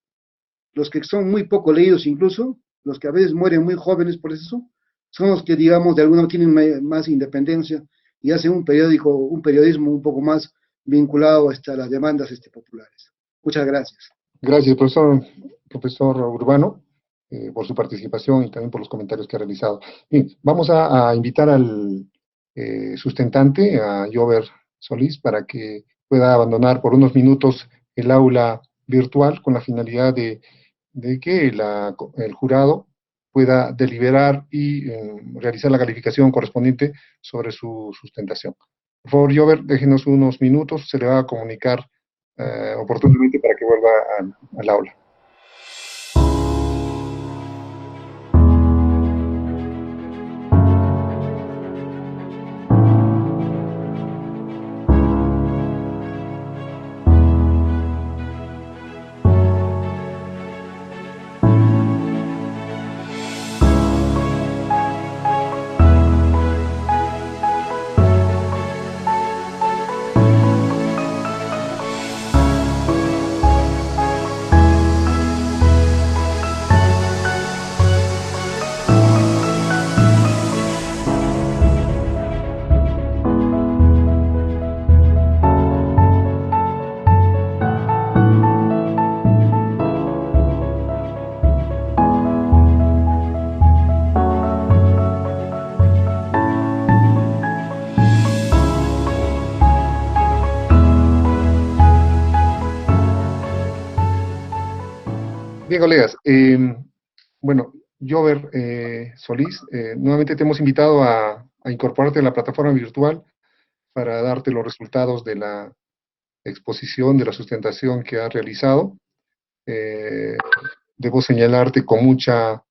los que son muy poco leídos incluso, los que a veces mueren muy jóvenes por eso, son los que, digamos, de alguna manera tienen más independencia y hacen un periodismo un poco más vinculado a las demandas populares. Muchas gracias. Gracias, profesor Urbano, por su participación y también por los comentarios que ha realizado. Bien, vamos a invitar al sustentante, a Jover Solís, para que pueda abandonar por unos minutos el aula virtual con la finalidad de que el jurado pueda deliberar y realizar la calificación correspondiente sobre su sustentación. Por favor, Jover, déjenos unos minutos, se le va a comunicar oportunamente para que vuelva al aula. Bien, colegas, bueno, Jover Solís, nuevamente te hemos invitado a incorporarte a la plataforma virtual para darte los resultados de la exposición, de la sustentación que has realizado. Debo señalarte con mucha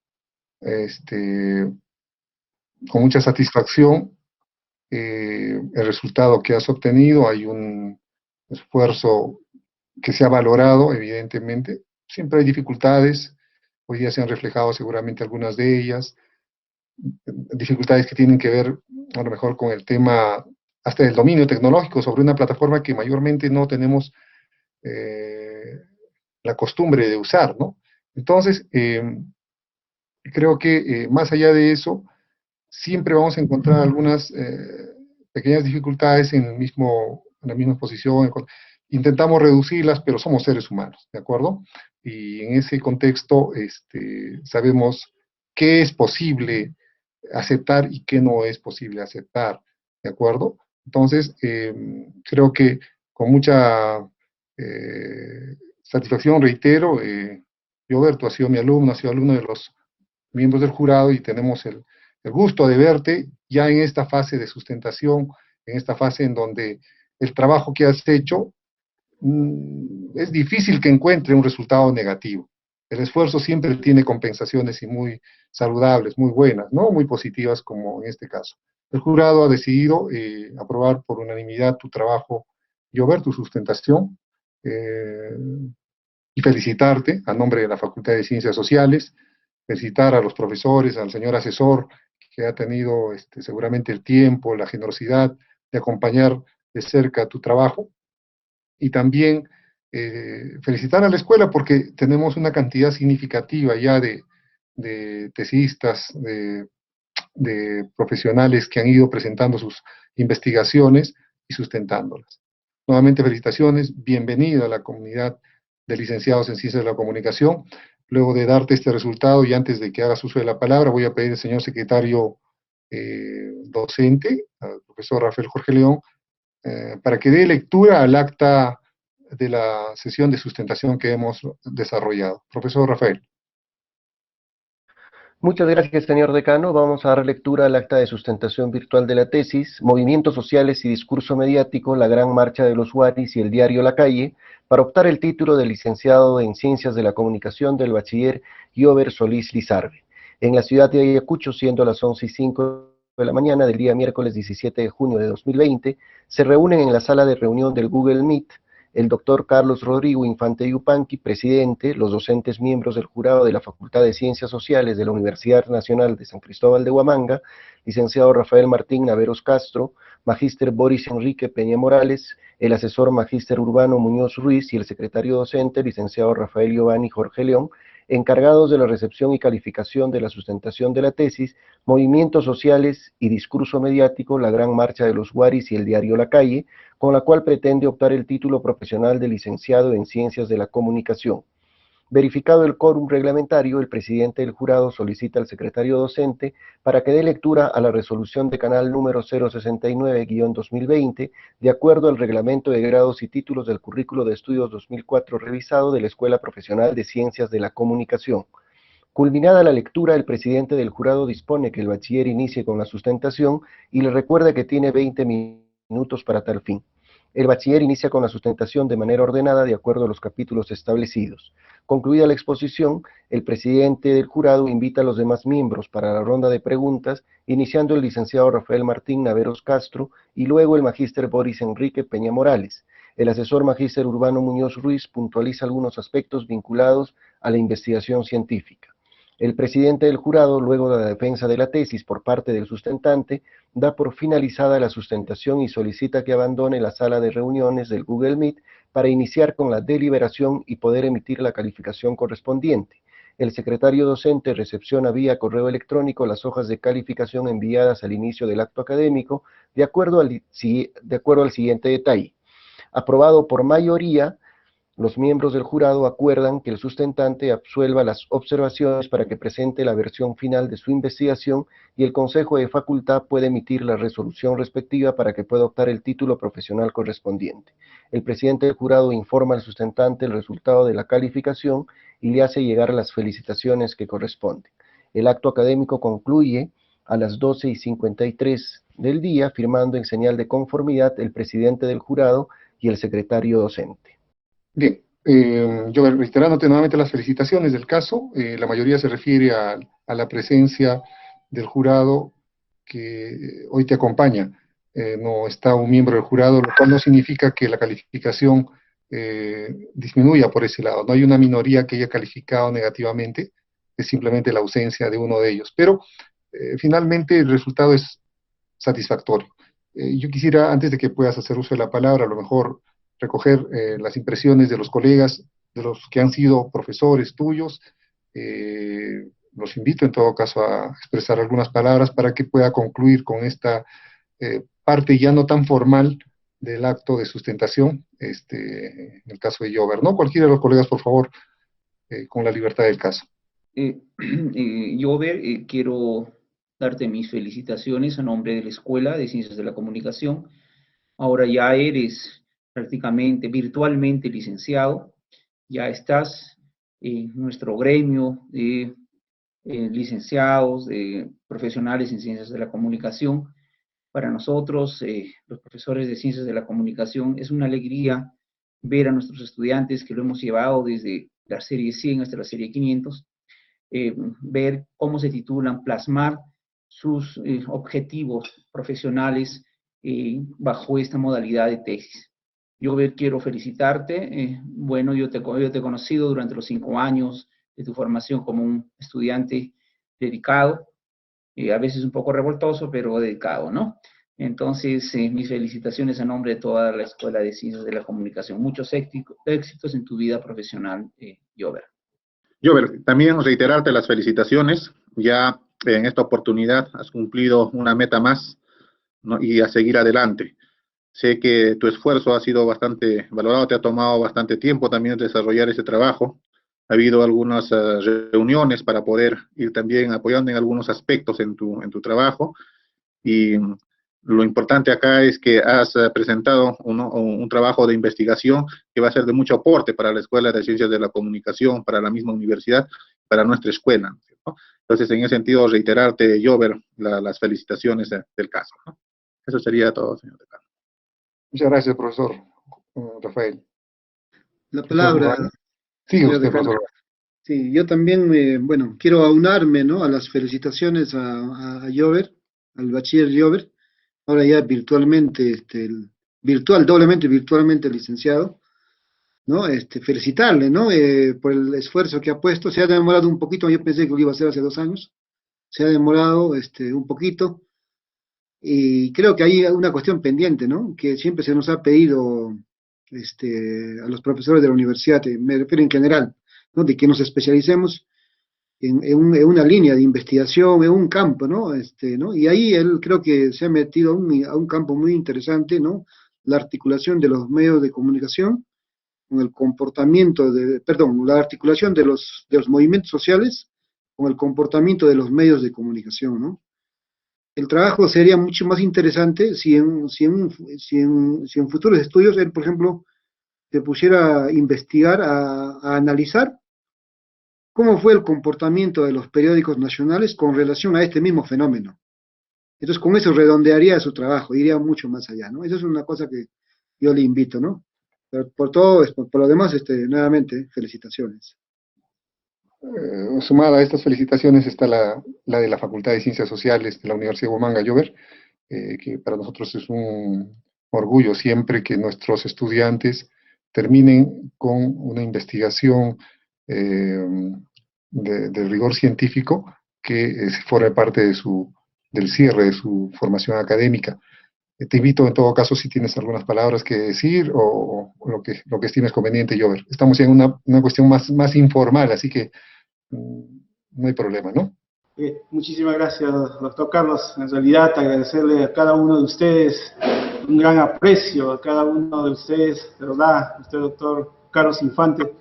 satisfacción el resultado que has obtenido. Hay un esfuerzo que se ha valorado, evidentemente. Siempre hay dificultades, hoy día se han reflejado seguramente algunas de ellas, dificultades que tienen que ver a lo mejor con el tema hasta del dominio tecnológico sobre una plataforma que mayormente no tenemos la costumbre de usar, ¿no? Entonces, creo que más allá de eso, siempre vamos a encontrar algunas pequeñas dificultades en la misma posición. Intentamos reducirlas, pero somos seres humanos, ¿de acuerdo? Y en ese contexto sabemos qué es posible aceptar y qué no es posible aceptar, ¿de acuerdo? Entonces, creo que con mucha satisfacción, reitero, Jover, tú has sido mi alumno, has sido alumno de los miembros del jurado y tenemos el gusto de verte ya en esta fase de sustentación, en esta fase en donde el trabajo que has hecho, es difícil que encuentre un resultado negativo. El esfuerzo siempre tiene compensaciones y muy saludables, muy buenas, ¿no? Muy positivas como en este caso. El jurado ha decidido aprobar por unanimidad tu trabajo, Jover, tu sustentación, y felicitarte a nombre de la Facultad de Ciencias Sociales, felicitar a los profesores, al señor asesor, que ha tenido seguramente el tiempo, la generosidad de acompañar de cerca tu trabajo, y también felicitar a la escuela porque tenemos una cantidad significativa ya de tesistas, de profesionales que han ido presentando sus investigaciones y sustentándolas. Nuevamente felicitaciones, bienvenido a la comunidad de licenciados en Ciencias de la Comunicación. Luego de darte este resultado y antes de que hagas uso de la palabra, voy a pedir al señor secretario docente, al profesor Rafael Jorge León, para que dé lectura al acta de la sesión de sustentación que hemos desarrollado. Profesor Rafael. Muchas gracias, señor decano. Vamos a dar lectura al acta de sustentación virtual de la tesis, Movimientos Sociales y Discurso Mediático, la Gran Marcha de los Huaris y el diario La Calle, para optar el título de licenciado en Ciencias de la Comunicación del bachiller Jover Solís Lizarbe, en la ciudad de Ayacucho, siendo las 11:05 de la mañana del día miércoles 17 de junio de 2020, se reúnen en la sala de reunión del Google Meet el doctor Carlos Rodrigo Infante Yupanqui, presidente, los docentes miembros del jurado de la Facultad de Ciencias Sociales de la Universidad Nacional de San Cristóbal de Huamanga, licenciado Rafael Martín Naveros Castro, magíster Boris Enrique Peña Morales, el asesor magíster Urbano Muñoz Ruiz y el secretario docente, licenciado Rafael Giovanni Jorge León, encargados de la recepción y calificación de la sustentación de la tesis, Movimientos Sociales y Discurso Mediático, la Gran Marcha de los Huaris y el diario La Calle, con la cual pretende optar el título profesional de licenciado en Ciencias de la Comunicación. Verificado el quórum reglamentario, el presidente del jurado solicita al secretario docente para que dé lectura a la resolución de canal número 069-2020, de acuerdo al reglamento de grados y títulos del currículo de estudios 2004 revisado de la Escuela Profesional de Ciencias de la Comunicación. Culminada la lectura, el presidente del jurado dispone que el bachiller inicie con la sustentación y le recuerda que tiene 20 minutos para tal fin. El bachiller inicia con la sustentación de manera ordenada de acuerdo a los capítulos establecidos. Concluida la exposición, el presidente del jurado invita a los demás miembros para la ronda de preguntas, iniciando el licenciado Rafael Martín Naveros Castro y luego el magíster Boris Enrique Peña Morales. El asesor magíster Urbano Muñoz Ruiz puntualiza algunos aspectos vinculados a la investigación científica. El presidente del jurado, luego de la defensa de la tesis por parte del sustentante, da por finalizada la sustentación y solicita que abandone la sala de reuniones del Google Meet para iniciar con la deliberación y poder emitir la calificación correspondiente. El secretario docente recepciona vía correo electrónico las hojas de calificación enviadas al inicio del acto académico, de acuerdo al siguiente detalle. Aprobado por mayoría, los miembros del jurado acuerdan que el sustentante absuelva las observaciones para que presente la versión final de su investigación y el Consejo de Facultad puede emitir la resolución respectiva para que pueda optar el título profesional correspondiente. El presidente del jurado informa al sustentante el resultado de la calificación y le hace llegar las felicitaciones que corresponden. El acto académico concluye a las 12:53 del día, firmando en señal de conformidad el presidente del jurado y el secretario docente. Bien, yo reiterándote nuevamente las felicitaciones del caso, la mayoría se refiere a la presencia del jurado que hoy te acompaña. No está un miembro del jurado, lo cual no significa que la calificación disminuya por ese lado. No hay una minoría que haya calificado negativamente, es simplemente la ausencia de uno de ellos. Pero finalmente el resultado es satisfactorio. Yo quisiera, antes de que puedas hacer uso de la palabra, a lo mejor recoger las impresiones de los colegas, de los que han sido profesores tuyos. Los invito en todo caso a expresar algunas palabras para que pueda concluir con esta parte ya no tan formal del acto de sustentación, en el caso de Jover, ¿no? Cualquiera de los colegas, por favor, con la libertad del caso. Jover, quiero darte mis felicitaciones a nombre de la Escuela de Ciencias de la Comunicación. Ahora ya eres prácticamente virtualmente licenciado, ya estás en nuestro gremio de licenciados, profesionales en ciencias de la comunicación. Para nosotros, los profesores de ciencias de la comunicación, es una alegría ver a nuestros estudiantes que lo hemos llevado desde la serie 100 hasta la serie 500, ver cómo se titulan, plasmar sus objetivos profesionales bajo esta modalidad de tesis. Yo quiero felicitarte. Bueno, yo te he conocido durante los 5 años de tu formación como un estudiante dedicado, a veces un poco revoltoso, pero dedicado, ¿no? Entonces, mis felicitaciones a nombre de toda la Escuela de Ciencias de la Comunicación. Muchos éxitos en tu vida profesional, Jover. Jover, también reiterarte las felicitaciones. Ya en esta oportunidad has cumplido una meta más, ¿no? Y a seguir adelante. Sé que tu esfuerzo ha sido bastante valorado, te ha tomado bastante tiempo también desarrollar ese trabajo. Ha habido algunas reuniones para poder ir también apoyando en algunos aspectos en tu trabajo. Y lo importante acá es que has presentado un trabajo de investigación que va a ser de mucho aporte para la Escuela de Ciencias de la Comunicación, para la misma universidad, para nuestra escuela, ¿no? Entonces, en ese sentido, reiterarte, Jover, las felicitaciones del caso, ¿no? Eso sería todo, señor decano. Muchas gracias, profesor Rafael. La palabra, Sigue señor usted, decano. profesor. Sí, yo también, bueno, quiero aunarme, ¿no?, a las felicitaciones a Jover, al bachiller Jover, ahora ya virtualmente, doblemente virtualmente licenciado, ¿no? Felicitarle, ¿no?, por el esfuerzo que ha puesto. Se ha demorado un poquito, yo pensé que lo iba a hacer hace 2 años, se ha demorado un poquito, y creo que hay una cuestión pendiente, ¿no?, que siempre se nos ha pedido a los profesores de la universidad, me refiero en general, ¿no?, de que nos especialicemos en una línea de investigación, en un campo, ¿no? ¿No? Y ahí él creo que se ha metido a un campo muy interesante, ¿no? La articulación de los medios de comunicación con el comportamiento la articulación de los movimientos sociales con el comportamiento de los medios de comunicación, ¿no? El trabajo sería mucho más interesante si en futuros estudios él, por ejemplo, se pusiera a investigar, a analizar cómo fue el comportamiento de los periódicos nacionales con relación a este mismo fenómeno. Entonces, con eso redondearía su trabajo, iría mucho más allá, ¿no? Eso es una cosa que yo le invito, ¿no? Pero por lo demás, nuevamente, felicitaciones. Sumada a estas felicitaciones está la de la Facultad de Ciencias Sociales de la Universidad de Huamanga, Jover, que para nosotros es un orgullo siempre que nuestros estudiantes terminen con una investigación de rigor científico que forme parte del cierre de su formación académica. Te invito, en todo caso, si tienes algunas palabras que decir o lo que estimes conveniente, Jover. Estamos en una cuestión más informal, así que no hay problema, ¿no? Muchísimas gracias, doctor Carlos. En realidad, agradecerle a cada uno de ustedes un gran aprecio, a cada uno de ustedes, de verdad, usted, doctor Carlos Infante.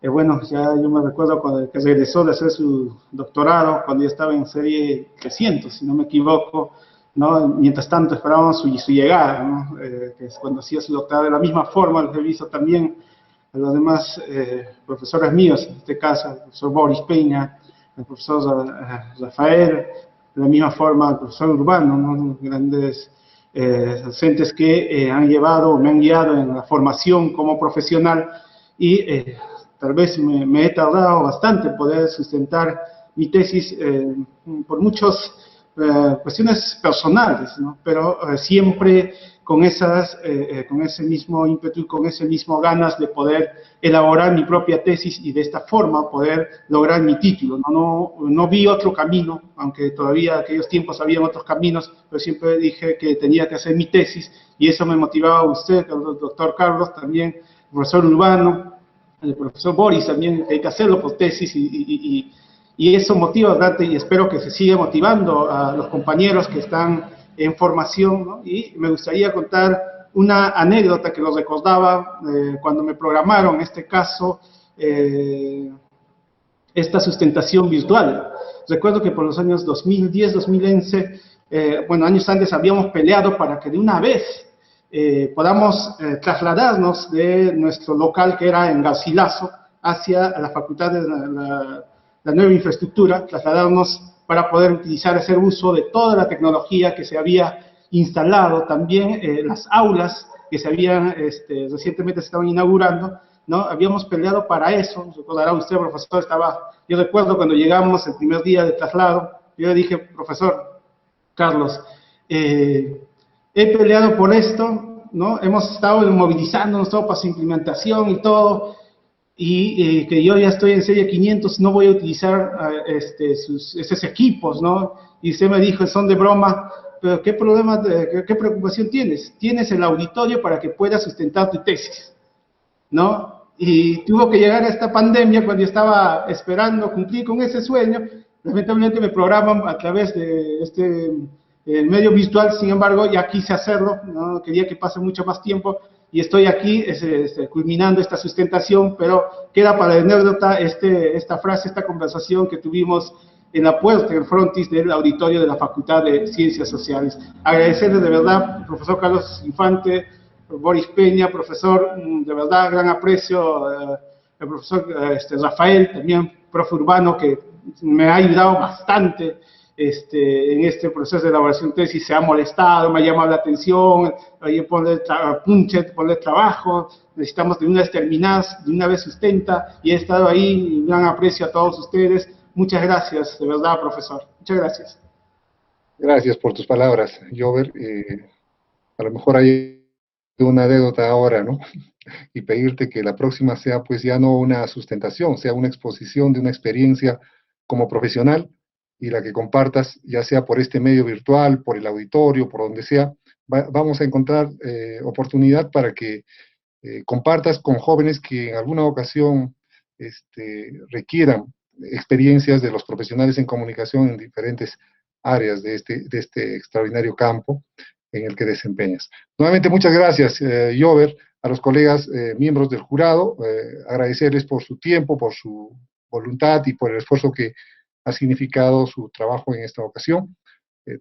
Bueno, ya yo me recuerdo cuando que regresó de hacer su doctorado, cuando ya estaba en serie 300, si no me equivoco, ¿no? Mientras tanto esperábamos su llegada, ¿no? Que es cuando hacía su doctorado de la misma forma. Lo he visto también a los demás profesores míos, en este caso, el profesor Boris Peña, el profesor Rafael, de la misma forma el profesor Urbano, ¿no? Grandes docentes que han llevado, me han guiado en la formación como profesional y tal vez me he tardado bastante en poder sustentar mi tesis por muchas cuestiones personales, ¿no? Pero siempre con ese mismo ímpetu y con ese mismo ganas de poder elaborar mi propia tesis y de esta forma poder lograr mi título. No vi otro camino, aunque todavía en aquellos tiempos había otros caminos, pero siempre dije que tenía que hacer mi tesis y eso me motivaba a usted, el doctor Carlos, también, el profesor Urbano, el profesor Boris también, que hay que hacerlo por tesis y eso motiva bastante y espero que se siga motivando a los compañeros que están en formación, ¿no? Y me gustaría contar una anécdota que lo recordaba cuando me programaron, en este caso, esta sustentación virtual. Recuerdo que por los años 2010, 2011, bueno, años antes habíamos peleado para que de una vez podamos trasladarnos de nuestro local que era en Garcilaso hacia la Facultad la nueva infraestructura, trasladarnos para poder utilizar, hacer uso de toda la tecnología que se había instalado, también las aulas que se habían, recientemente se estaban inaugurando, ¿no? Habíamos peleado para eso, recordará usted, profesor, yo recuerdo cuando llegamos el primer día de traslado, yo le dije, profesor Carlos, he peleado por esto, ¿no? Hemos estado movilizándonos todo para su implementación y todo, y que yo ya estoy en serie 500, no voy a utilizar esos equipos, ¿no? Y usted me dijo, son de broma, pero ¿qué problema, qué preocupación tienes? Tienes el auditorio para que puedas sustentar tu tesis, ¿no? Y tuvo que llegar a esta pandemia cuando yo estaba esperando cumplir con ese sueño. Lamentablemente me programan a través de el medio virtual, sin embargo, ya quise hacerlo, no quería que pase mucho más tiempo, y estoy aquí culminando esta sustentación, pero queda para la anécdota esta frase, esta conversación que tuvimos en la puerta, en el frontis del auditorio de la Facultad de Ciencias Sociales. Agradecerle de verdad, profesor Carlos Infante, Boris Peña, profesor, de verdad, gran aprecio, el profesor Rafael, también profe Urbano, que me ha ayudado bastante en este proceso de elaboración de tesis, se ha molestado, me ha llamado la atención, oye, ponle punche, ponle trabajo, necesitamos de una vez terminadas, de una vez sustenta, y he estado ahí, un gran aprecio a todos ustedes. Muchas gracias, de verdad, profesor. Muchas gracias. Gracias por tus palabras, Jover. A lo mejor hay una anécdota ahora, ¿no? Y pedirte que la próxima sea pues ya no una sustentación, sea una exposición de una experiencia como profesional, y la que compartas, ya sea por este medio virtual, por el auditorio, por donde sea, vamos a encontrar oportunidad para que compartas con jóvenes que en alguna ocasión requieran experiencias de los profesionales en comunicación en diferentes áreas de este extraordinario campo en el que desempeñas. Nuevamente, muchas gracias, Jover, a los colegas miembros del jurado, agradecerles por su tiempo, por su voluntad y por el esfuerzo que ha significado su trabajo en esta ocasión,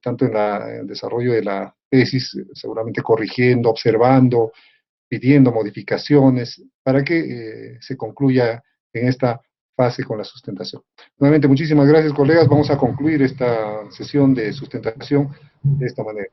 tanto en el desarrollo de la tesis, seguramente corrigiendo, observando, pidiendo modificaciones para que se concluya en esta fase con la sustentación. Nuevamente, muchísimas gracias, colegas. Vamos a concluir esta sesión de sustentación de esta manera.